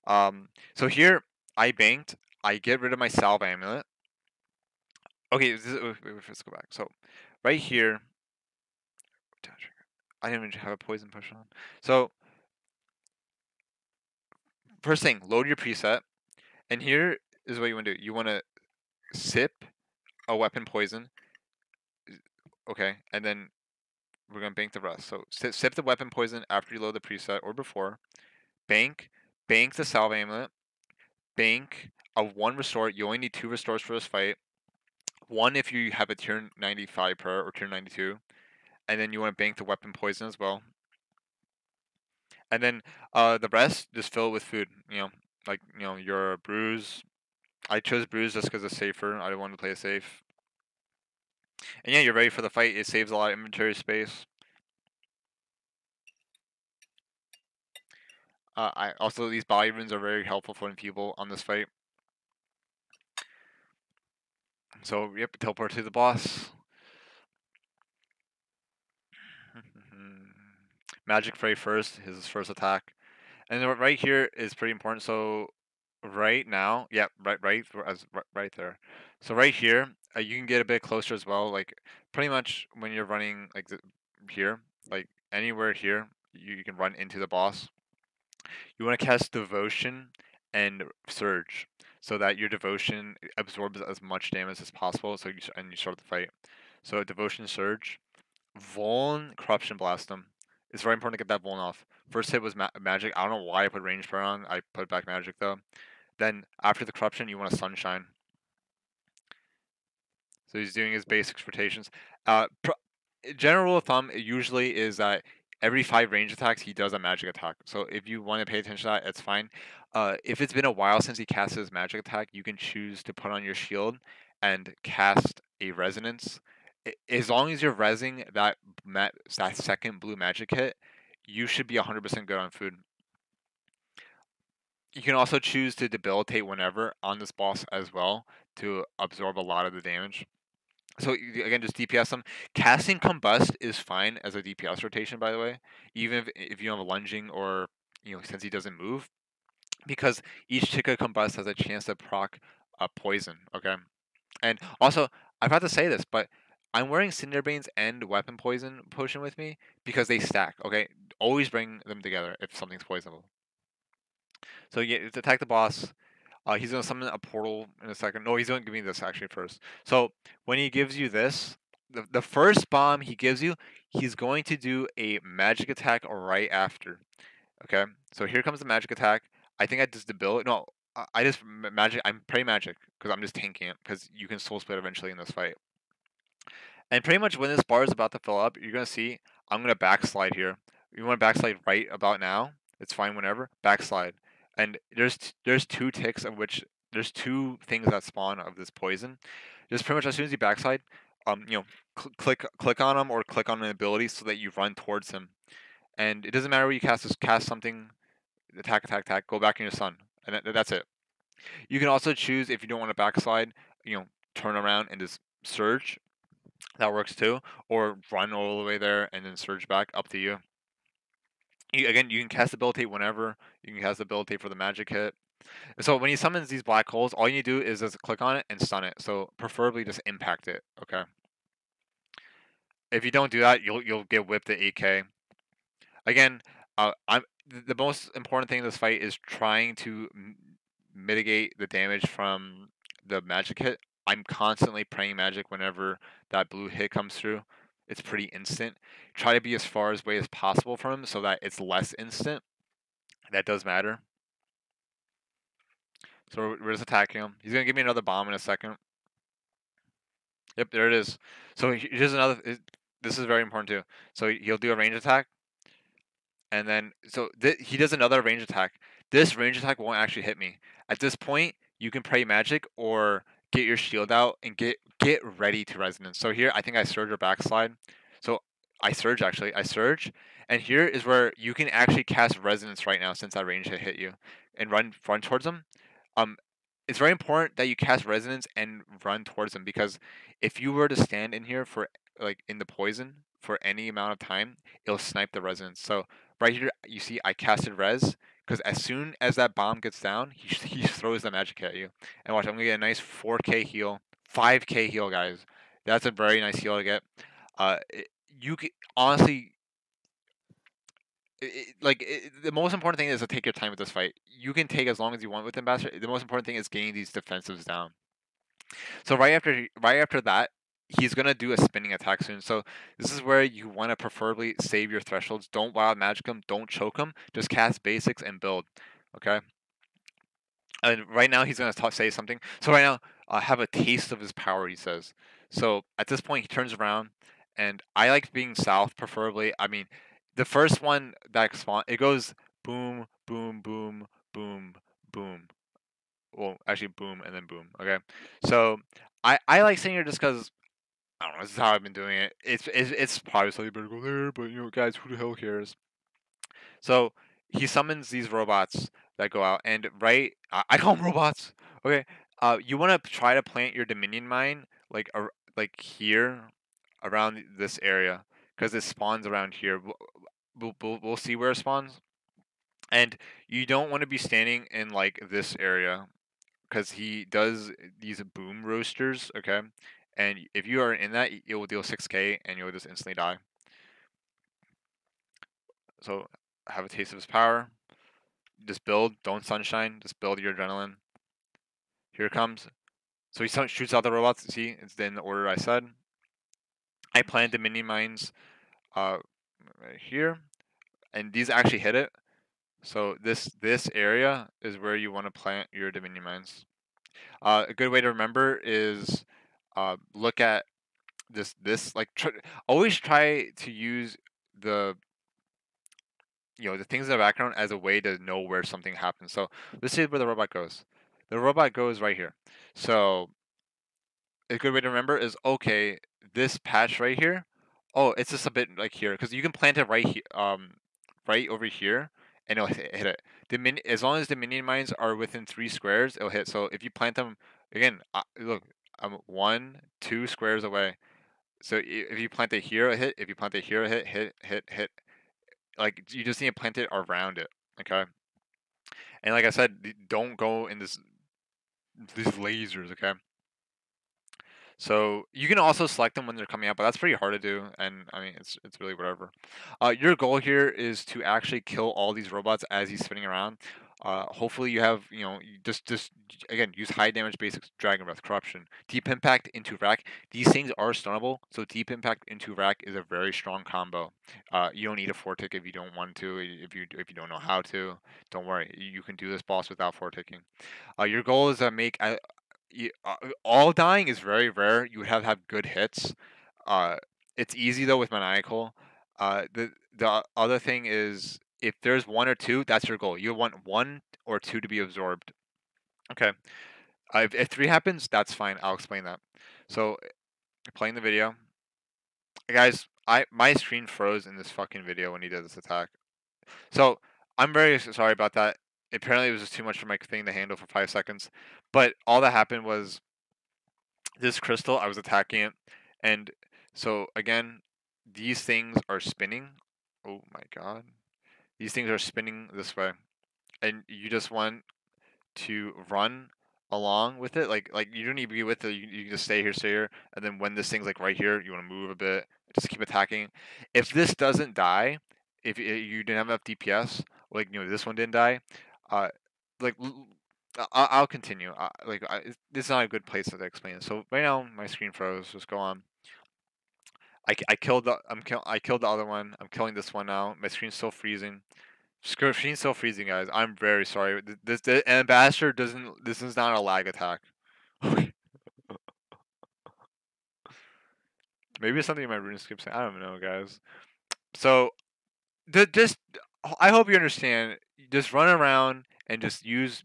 So here I banked. I get rid of my salve amulet. Okay, let's go back. So right here, I didn't even have a poison push on. So first thing, load your preset, and here is what you want to do. You want to sip a weapon poison, okay, and then we're gonna bank the rest. So sip the weapon poison after you load the preset or before. Bank, bank the salve amulet. Bank a 1 restore. You only need 2 restores for this fight. 1 if you have a tier 95 prayer or tier 92, and then you want to bank the weapon poison as well. And then the rest just fill it with food. Like your brews. I chose brews just because it's safer. I wanted to play it safe. And yeah, you're ready for the fight. It saves a lot of inventory space. I also, these body runes are very helpful for people on this fight. So yep, teleport to the boss. Magic Fray first, his first attack. And then right here is pretty important. So right now, yeah, right there. So right here, you can get a bit closer as well. Like pretty much when you're running like here, like anywhere here, you can run into the boss. You want to cast Devotion and Surge, so that your Devotion absorbs as much damage as possible. So you start the fight. So Devotion, Surge, Vuln, Corruption, Blast him. It's very important to get that Vuln off. First hit was magic. I don't know why I put range prayer on. I put back magic though. Then after the corruption, you want a Sunshine. So he's doing his basic rotations. General rule of thumb usually is that every 5 range attacks he does a magic attack. So if you want to pay attention to that, it's fine. If it's been a while since he cast his magic attack, you can choose to put on your shield and cast a resonance. As long as you're resing that second blue magic hit, you should be 100% good on food. You can also choose to debilitate whenever on this boss as well to absorb a lot of the damage. So again, just DPS them. Casting Combust is fine as a DPS rotation, by the way, even if you don't have a lunging or since he doesn't move, because each tick of Combust has a chance to proc a poison. Okay, and also I've had to say this, but I'm wearing Cinderbane's and Weapon Poison potion with me because they stack. Okay, always bring them together if something's poisonable. So yeah, to attack the boss. He's going to summon a portal in a second. No, he's going to give me this actually first. So when he gives you this, the first bomb he gives you, he's going to do a magic attack right after. Okay, so here comes the magic attack. I think I just debility. No, I just magic. I'm pray magic because I'm just tanking it because you can soul split eventually in this fight. And pretty much when this bar is about to fill up, you're gonna see I'm gonna backslide here. You want to backslide right about now? It's fine whenever. Backslide. And there's 2 ticks of which there's 2 things that spawn of this poison. Just pretty much as soon as you backslide, click on him or click on an ability so that you run towards him. And it doesn't matter where you cast this. Cast something, attack, attack, attack. Go back in your sun, and that's it. You can also choose if you don't want to backslide. Turn around and just surge. That works too. Or run all the way there and then surge back. Up to you. Again, you can cast abilitate whenever. You can cast abilitate for the magic hit. So when he summons these black holes, all you need to do is just click on it and stun it. So preferably just impact it. Okay. If you don't do that, you'll get whipped at 8K. Again, I'm the most important thing in this fight is trying to mitigate the damage from the magic hit. I'm constantly praying magic whenever that blue hit comes through. it's pretty instant. Try to be as far away as possible from him so that it's less instant. That does matter. So we're just attacking him. He's gonna give me another bomb in a second. Yep, there it is. So here's another. This is very important too. So he'll do a range attack, and then he does another range attack. This range attack won't actually hit me. At this point, you can pray magic or get your shield out and get ready to resonance. So here, I think I surge or backslide. So I surge actually. I surge, and here is where you can actually cast resonance right now since that range hit you, and run towards him. Um, it's very important that you cast resonance and run towards him because if you were to stand in here for like in the poison for any amount of time, it'll snipe the resonance. So right here, you see I casted res because as soon as that bomb gets down, he throws the magic at you. And watch, I'm gonna get a nice 4K heal, 5K heal, guys. That's a very nice heal to get. You can honestly the most important thing is to take your time with this fight. You can take as long as you want with Ambassador. The most important thing is getting these defensives down. So right after that, he's gonna do a spinning attack soon. So this is where you want to preferably save your thresholds. Don't wild magic him. Don't choke him. Just cast basics and build. Okay. And right now he's gonna say something. So right now, have a taste of his power. He says. So at this point, he turns around, and I like being south, preferably. I mean, the first one that spawn, it goes boom, boom, boom, boom, boom. Well, actually, boom and then boom. Okay, so I like saying it just because I don't know. This is how I've been doing it. It's probably slightly better to go there, but guys, who the hell cares? So he summons these robots that go out, and I call them robots. Okay, you want to try to plant your Dominion mine like here, around this area, because it spawns around here. We'll see where it spawns, and you don't want to be standing in like this area because he does these boom roasters. Okay, and if you are in that, it will deal 6K, and you'll just instantly die. So have a taste of his power. Just build, don't sunshine. Just build your adrenaline. Here it comes. So he shoots out the robots. See, it's in the order I said. I planted the mini mines right here, and these actually hit it. So this area is where you want to plant your Dominion mines. A good way to remember is look at this like always try to use the the things in the background as a way to know where something happens. So this is where the robot goes. The robot goes right here. So a good way to remember is okay, this patch right here. Oh, it's just a bit like here because you can plant it right here, right over here, and it'll hit it. As long as the minion mines are within 3 squares, it'll hit. So if you plant them again, look, I'm 1, 2 squares away. So if you plant it here, a hit. If you plant it here, a hit, hit. Like you just need to plant it around it. Okay. And like I said, don't go in these lasers. Okay. So you can also select them when they're coming out, but that's pretty hard to do. And I mean, it's really whatever. Your goal here is to actually kill all these robots as he's spinning around. Hopefully you have just again use high damage basics, Dragon Breath, Corruption, Deep Impact into Rack. These things are stunnable, so Deep Impact into Rack is a very strong combo. You don't need a Fortic if you don't want to. If you don't know how to, don't worry. You can do this boss without Forticking. Your goal is to make all dying is very rare. You would have to have good hits. Uh, it's easy though with maniacal. The other thing is if there's 1 or 2, that's your goal. You want 1 or 2 to be absorbed. Okay. If 3 happens, that's fine. I'll explain that. So playing the video, guys. My screen froze in this fucking video when he did this attack. So I'm very sorry about that. Apparently, it was just too much for my thing to handle for 5 seconds. But all that happened was this crystal, I was attacking it, and so again, these things are spinning. Oh my god, these things are spinning this way, and you just want to run along with it. Like you don't need to be with it. You can just stay here, and then when this thing's like right here, you want to move a bit. Just keep attacking. If this doesn't die, if you didn't have enough DPS, like this one didn't die, uh, like I'll continue. This is not a good place to explain it. So right now my screen froze. Just go on. I killed the I killed the other one. I'm killing this one now. My screen's still freezing. Screen's still freezing, guys. I'm very sorry. The ambassador doesn't. This is not a lag attack. Maybe it's something in my RuneScape saying. I don't know, guys. So just I hope you understand. Just run around and just use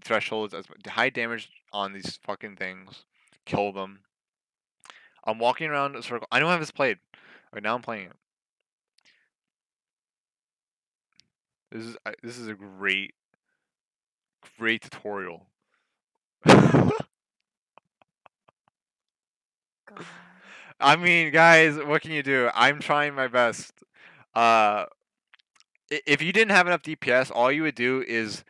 thresholds as high damage on these fucking things. Kill them. I'm walking around a circle. I don't have this played. Right now I'm playing it. This is a great tutorial. God. I mean, guys, what can you do? I'm trying my best. Uh, if you didn't have enough DPS, all you would do is,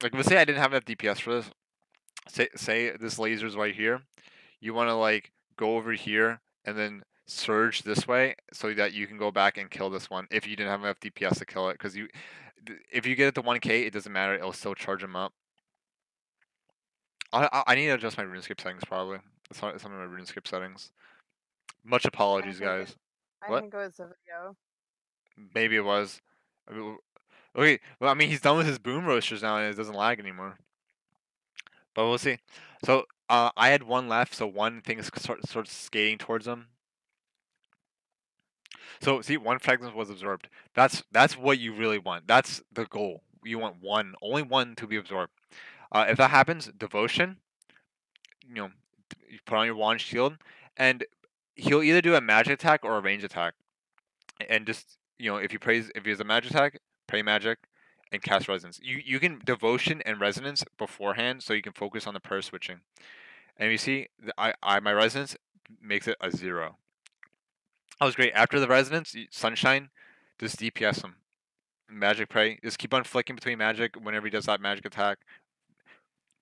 like, let's say I didn't have enough DPS for this. Say this laser's right here. You want to like go over here and then surge this way so that you can go back and kill this one if you didn't have enough DPS to kill it. Because if you get it to 1K, it doesn't matter. It'll still charge them up. I need to adjust my RuneScape settings probably. Some of my RuneScape settings. Much apologies, guys. I What? think it was a video. Maybe it was. Okay, well, I mean, he's done with his boom roasters now, and it doesn't lag anymore. But we'll see. So, I had one left, so one thing is sort of skating towards him. So, see, one fragment was absorbed. That's what you really want. That's the goal. You want one, only one to be absorbed. If that happens, devotion. You know, you put on your wand shield, and he'll either do a magic attack or a range attack. And just if he has a magic attack, pray magic, and cast resonance. You can devotion and resonance beforehand, so you can focus on the prayer switching. And you see, my resonance makes it a 0. That was great. After the resonance, sunshine, just DPS him. Magic pray, just keep on flicking between magic whenever he does that magic attack.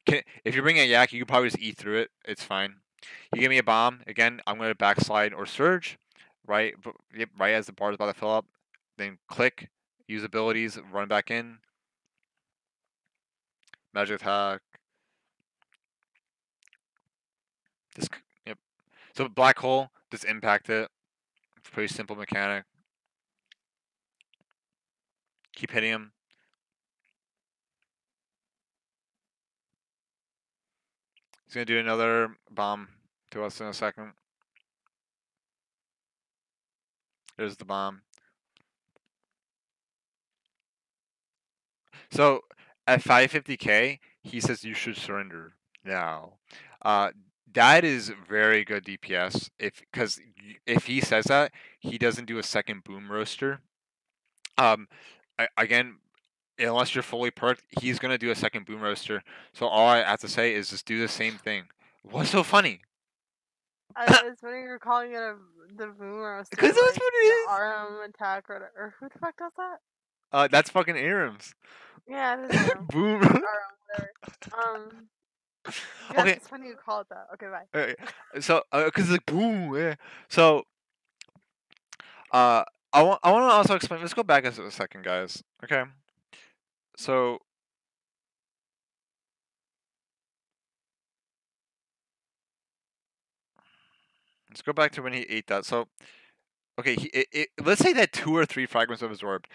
If you're bringing a yak, you can probably just eat through it. It's fine. You give me a bomb again. I'm going to backslide or surge, right? Yep, right as the bar is about to fill up. Then click, use abilities, run back in. Magic attack. Just yep. So black hole, just impact it. It's a pretty simple mechanic. Keep hitting him. He's gonna do another bomb to us in a second. There's the bomb. So at 550k, he says you should surrender now. That is very good DPS. Because if he says that, he doesn't do a second boom roaster. Again, unless you're fully perked, he's gonna do a second boom roaster. So all I have to say is just do the same thing. What's so funny? It's funny you're calling it the boom roaster. Because that's like, what it is. arm attack or who the fuck does that? That's fucking Aram's. Yeah, it is Aram. Boom. Whatever. Yes, Okay. it's funny you call it that. Okay, bye. So, because it's like boom, yeah. So, I want to also explain. Let's go back a second, guys. Okay. So, let's go back to when he ate that. So, okay, let's say that 2 or 3 fragments are absorbed.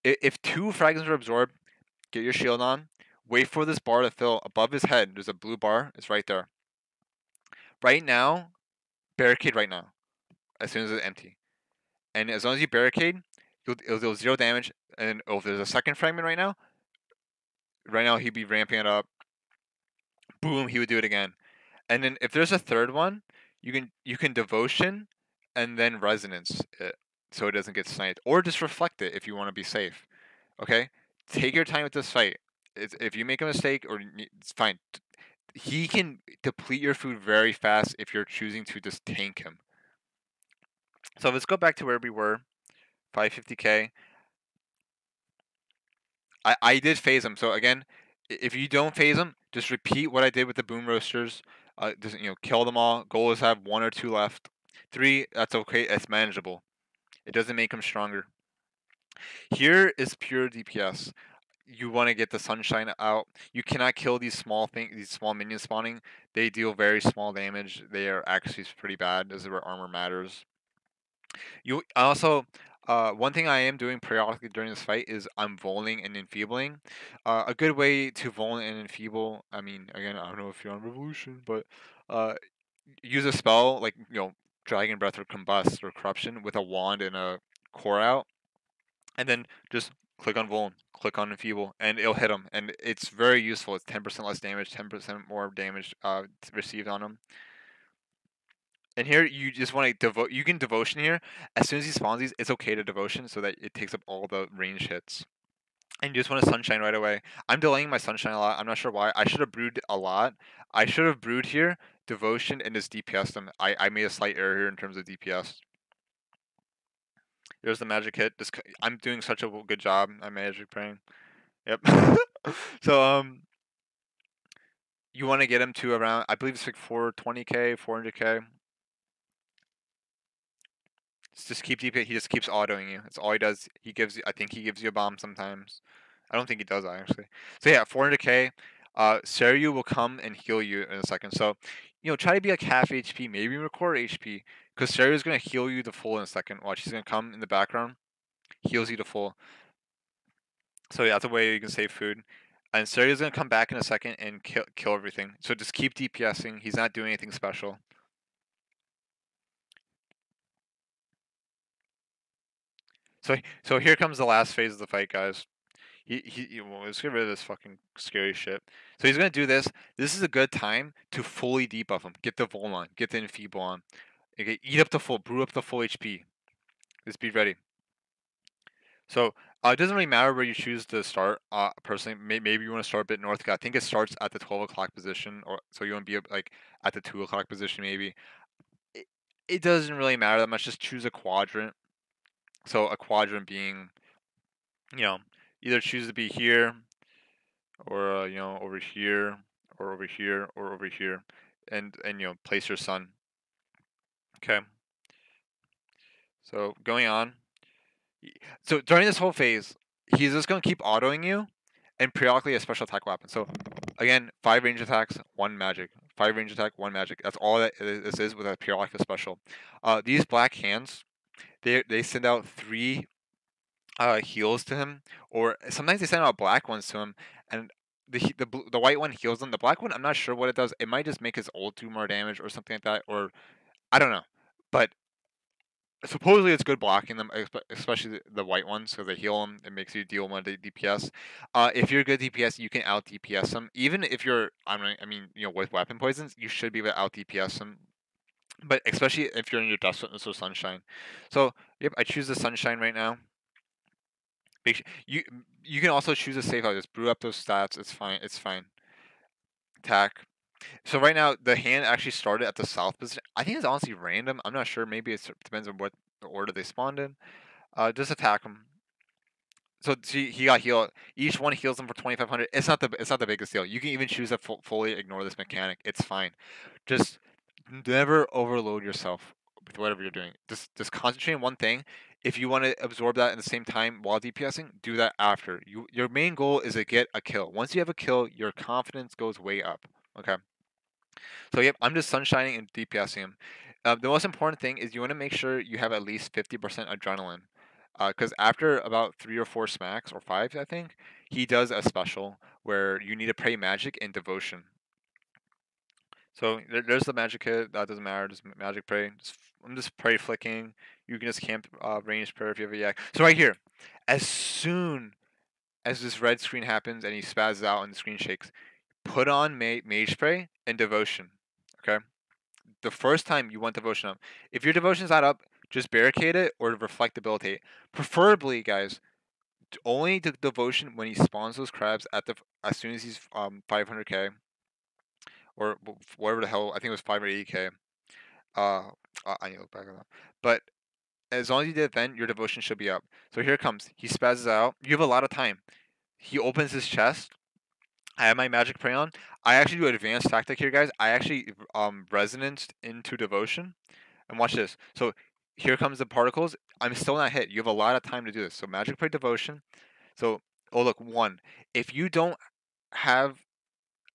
If 2 fragments are absorbed, get your shield on. Wait for this bar to fill above his head. There's a blue bar. It's right there. Right now, barricade right now. As soon as it's empty, and as long as you barricade, it'll do 0 damage. And if there's a second fragment right now he'd be ramping it up. Boom, he would do it again. And then if there's a third one, you can devotion and then resonance it so it doesn't get sniped, or just reflect it if you want to be safe. Okay, take your time with this fight. If you make a mistake, it's fine. He can deplete your food very fast if you're choosing to just tank him. So let's go back to where we were. 550k. I did phase him. So again, if you don't phase him, just repeat what I did with the boom roasters. Just kill them all. Goal is have 1 or 2 left. 3, that's okay. It's manageable. It doesn't make him stronger. Here is pure DPS. You want to get the sunshine out. You cannot kill these small minions spawning. They deal very small damage. They are actually pretty bad. This is where armor matters. You also, one thing I am doing periodically during this fight is I'm voling and enfeebling. A good way to vol and enfeeble. I mean, again, I don't know if you're on Revolution, but uh, use a spell like Dragon Breath or Combust or Corruption with a wand and a core out, and then just click on Vol, click on Enfeeble, and it'll hit them. And it's very useful. It's 10% less damage, 10% more damage received on them. And here you just want to devote. You can devotion here as soon as he spawns these. It's okay to devotion so that it takes up all the range hits. And you just want to sunshine right away. I'm delaying my sunshine a lot. I'm not sure why. I should have brewed a lot. I should have brewed here, devotion, and just DPS them. I made a slight error here in terms of DPS. There's the magic hit. I'm doing such a good job at magic praying. Yep. So you want to get him to around. I believe it's like 420k, 400k. Just keep DP. He just keeps autoing you. That's all he does. He gives you. I think he gives you a bomb sometimes. I don't think he does actually. So yeah, 400k. Seryu will come and heal you in a second. So, try to be like half HP, maybe record HP, because Seryu is gonna heal you to full in a second. Watch, he's gonna come in the background, heals you to full. So yeah, that's a way you can save food. And Seryu's gonna come back in a second and kill everything. So just keep DPSing. He's not doing anything special. So here comes the last phase of the fight, guys. Well, let's get rid of this fucking scary shit. So he's gonna do this. This is a good time to fully debuff him. Get the Vol on. Get the Enfeeble on. Okay, eat up the full. Brew up the full HP. Just be ready. So it doesn't really matter where you choose to start. Personally, maybe you want to start a bit north. I think it starts at the 12 o'clock position, or so you want to be like at the 2 o'clock position, maybe. It, it doesn't really matter that much. Just choose a quadrant. So a quadrant being, you know, either choose to be here, or over here, or over here, or over here, and place your sun. Okay. So going on. So during this whole phase, he's just gonna keep autoing you, and periodically a special attack weapon. So again, 5 range attacks, 1 magic. 5 range attack, 1 magic. That's all that this is with a periodic special. These black hands, they send out 3 heals to him, or sometimes they send out black ones to him, and the white one heals them. The black one, I'm not sure what it does. It might just make his ult do more damage or something like that, or I don't know. But supposedly it's good blocking them, especially the white ones, because they heal them. It makes you deal more DPS. If you're good DPS, you can out DPS them. Even if you're, with weapon poisons, you should be able to out DPS them. But especially if you're in your Dust Witness or Sunshine. So, yep, I choose the Sunshine right now. You can also choose a safe out. Just brew up those stats. It's fine. It's fine. Attack. So right now the hand actually started at the south position. I think it's honestly random. I'm not sure. Maybe it depends on what the order they spawned in. Just attack him. So see, he got healed. Each one heals him for 2,500. It's not the biggest deal. You can even choose to fully ignore this mechanic. It's fine. Just never overload yourself with whatever you're doing. Just concentrate on one thing. If you want to absorb that at the same time while DPSing, do that after. Your main goal is to get a kill. Once you have a kill, your confidence goes way up. Okay. So yep, I'm just sunshining and DPSing him. The most important thing is you want to make sure you have at least 50% adrenaline. Because after about 3 or 4 smacks, or 5, I think, he does a special where you need to pray magic and devotion. So there's the magic hit. That doesn't matter. Just magic pray. I'm just pray flicking. You can just camp ranged prayer if you have a yak. So right here, as soon as this red screen happens and he spazzes out and the screen shakes, put on mage spray and devotion. Okay. The first time you want devotion up. If your devotion's not up, just barricade it or reflect debilitate. Preferably, guys, only the devotion when he spawns those crabs as soon as he's 500k or whatever the hell. I think it was 580k. I need to look back on that. But as long as you did it then, your devotion should be up. So here it comes. He spazzes out. You have a lot of time. He opens his chest. I have my magic prey on. I actually do an advanced tactic here, guys. I actually resonanced into devotion. And watch this. So here comes the particles. I'm still not hit. You have a lot of time to do this. So magic prey devotion. So look, 1. If you don't have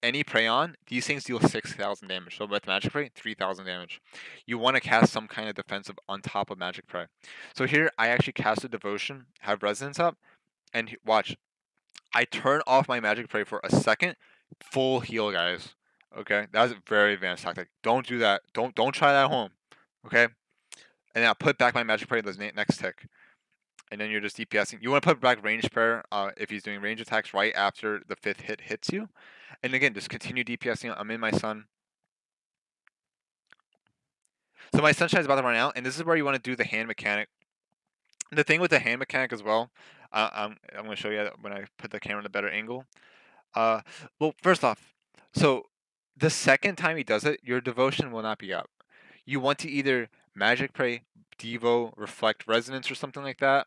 any prey on, these things deal 6,000 damage. So with magic prey, 3,000 damage. You want to cast some kind of defensive on top of magic prey. So here I actually cast a devotion, have resonance up, and watch. I turn off my magic prey for a second, full heal, guys. Okay, that's a very advanced tactic. Don't do that. Don't try that at home. Okay, and then I put back my magic prey the next tick, and then you're just DPSing. You want to put back range prayer if he's doing range attacks right after the 5th hit hits you, and again just continue DPSing. I'm in my sun. So my sunshine's about to run out, and this is where you want to do the hand mechanic. The thing with the hand mechanic as well, I'm going to show you that when I put the camera in a better angle. Uh, well, first off, so the second time he does it, your devotion will not be up. You want to either magic pray, devo, reflect resonance or something like that,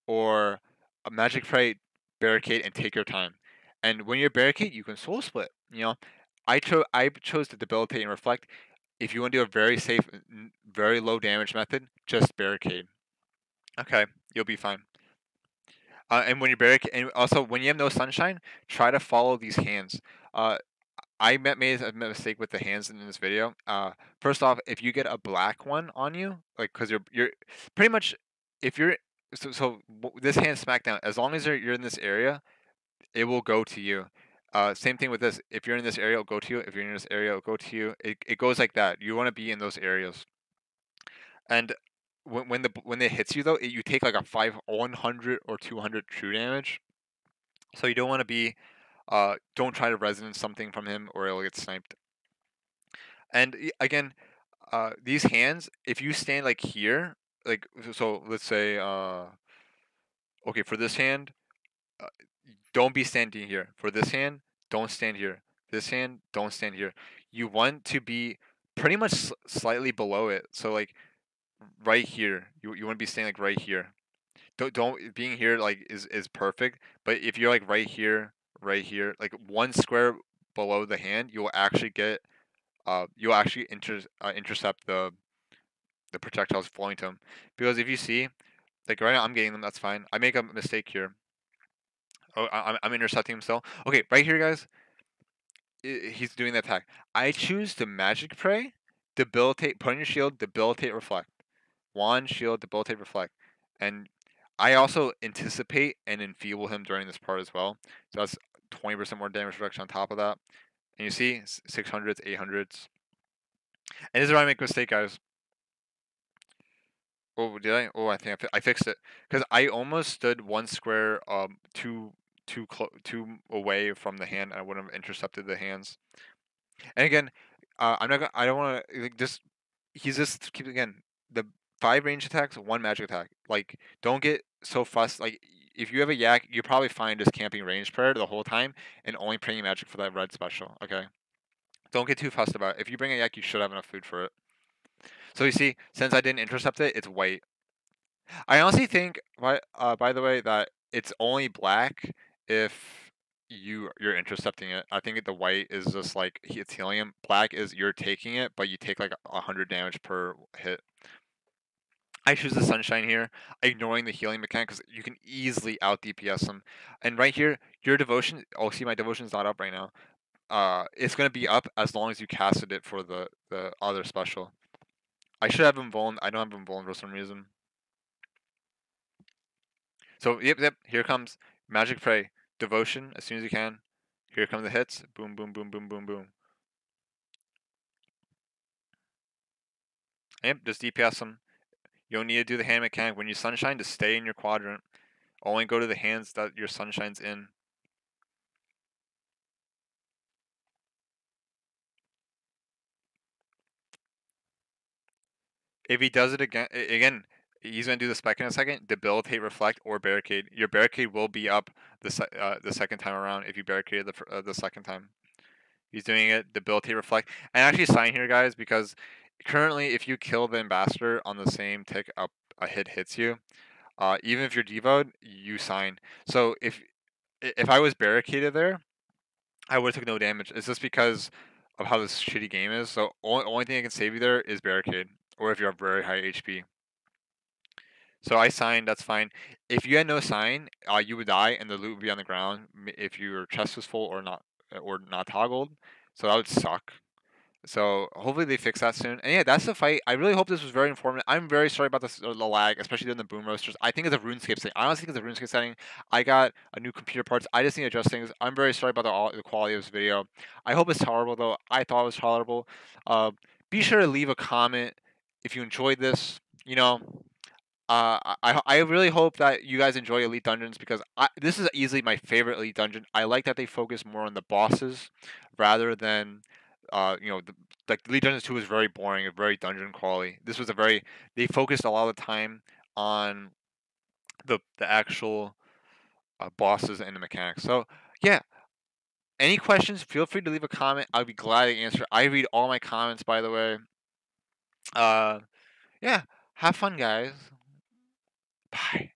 or a magic pray, barricade, and take your time. And when you're barricade, you can soul split. You know, I chose to debilitate and reflect. If you want to do a very safe, very low damage method, just barricade. Okay, you'll be fine. And when you're barricade, and also when you have no sunshine, try to follow these hands. I made a mistake with the hands in this video. First off, if you get a black one on you, like because you're pretty much if you're this hand smackdown, as long as you're in this area, it will go to you. Same thing with this. If you're in this area, it'll go to you. If you're in this area, it'll go to you. It goes like that. You want to be in those areas. And when it hits you though, you take like a 100 or 200 true damage. So you don't want to be don't try to resonance something from him or it'll get sniped. And again, these hands, if you stand like here, like so let's say okay, for this hand, uh, don't be standing here. For this hand, don't stand here. This hand, don't stand here. You want to be pretty much slightly below it. So like right here. You want to be standing like right here. Don't being here like is perfect. But if you're like right here, like one square below the hand, you will actually get you'll actually intercept the projectiles flowing to him. Because if you see, like right now I'm getting them, that's fine. I make a mistake here. Oh, I'm intercepting him still. Okay, right here, guys. He's doing the attack. I choose to magic prey, debilitate, put on your shield, debilitate, reflect. Wand, shield, debilitate, reflect. And I also anticipate and enfeeble him during this part as well. So that's 20% more damage reduction on top of that. And you see, 600s, 800s. And this is where I make a mistake, guys. Oh, did I? Oh, I think I fixed it because I almost stood one square too away from the hand. And I wouldn't have intercepted the hands. And again, I'm not. I don't want to like just. He's just keep again the 5 range attacks, 1 magic attack. Like don't get so fussed. Like if you have a yak, you're probably fine just camping range prayer the whole time and only praying magic for that red special. Okay. Don't get too fussed about it. If you bring a yak, you should have enough food for it. So you see, since I didn't intercept it, it's white. I honestly think, by the way, that it's only black if you're intercepting it. I think the white is just like it's helium. Black is you're taking it, but you take like 100 damage per hit. I choose the sunshine here, ignoring the healing mechanic because you can easily out DPS them. And right here, your devotion. Oh, see, my devotion's not up right now. It's gonna be up as long as you casted it for the other special. I should have him vuln. I don't have him vuln for some reason. So yep. Here comes magic prey, devotion as soon as you can. Here come the hits. Boom, boom, boom, boom, boom, boom. Yep, just DPS them. You don't need to do the hand mechanic when you sunshine to stay in your quadrant. Only go to the hands that your sunshine's in. If he does it again, he's gonna do the spec in a second. Debilitate, reflect, or barricade. Your barricade will be up the second time around if you barricaded the second time. He's doing it. Debilitate, reflect, and actually sign here, guys, because currently, if you kill the ambassador on the same tick up, a hit hits you. Even if you're devoed, you sign. So if I was barricaded there, I would have took no damage. It's just because of how this shitty game is. So only thing that can save you there is barricade, or if you have very high HP. So I signed. That's fine. If you had no sign, you would die, and the loot would be on the ground if your chest was full or not. or not toggled, so that would suck. So hopefully they fix that soon. And yeah, that's the fight. I really hope this was very informative. I'm very sorry about the lag, especially during the boom roasters. I think it's a RuneScape thing. I honestly think it's a RuneScape setting. I got a new computer parts. I just need to adjust things. I'm very sorry about the quality of this video. I hope it's tolerable though. I thought it was tolerable. Uh, be sure to leave a comment if you enjoyed this. You know, I really hope that you guys enjoy Elite Dungeons because this is easily my favorite Elite Dungeon. I like that they focus more on the bosses rather than, like Elite Dungeons 2 was very boring, very dungeon crawly. This was a very they focused a lot of the time on the actual bosses and the mechanics. So yeah, any questions? Feel free to leave a comment. I'll be glad to answer. I read all my comments, by the way. Uh, yeah, have fun, guys. Bye.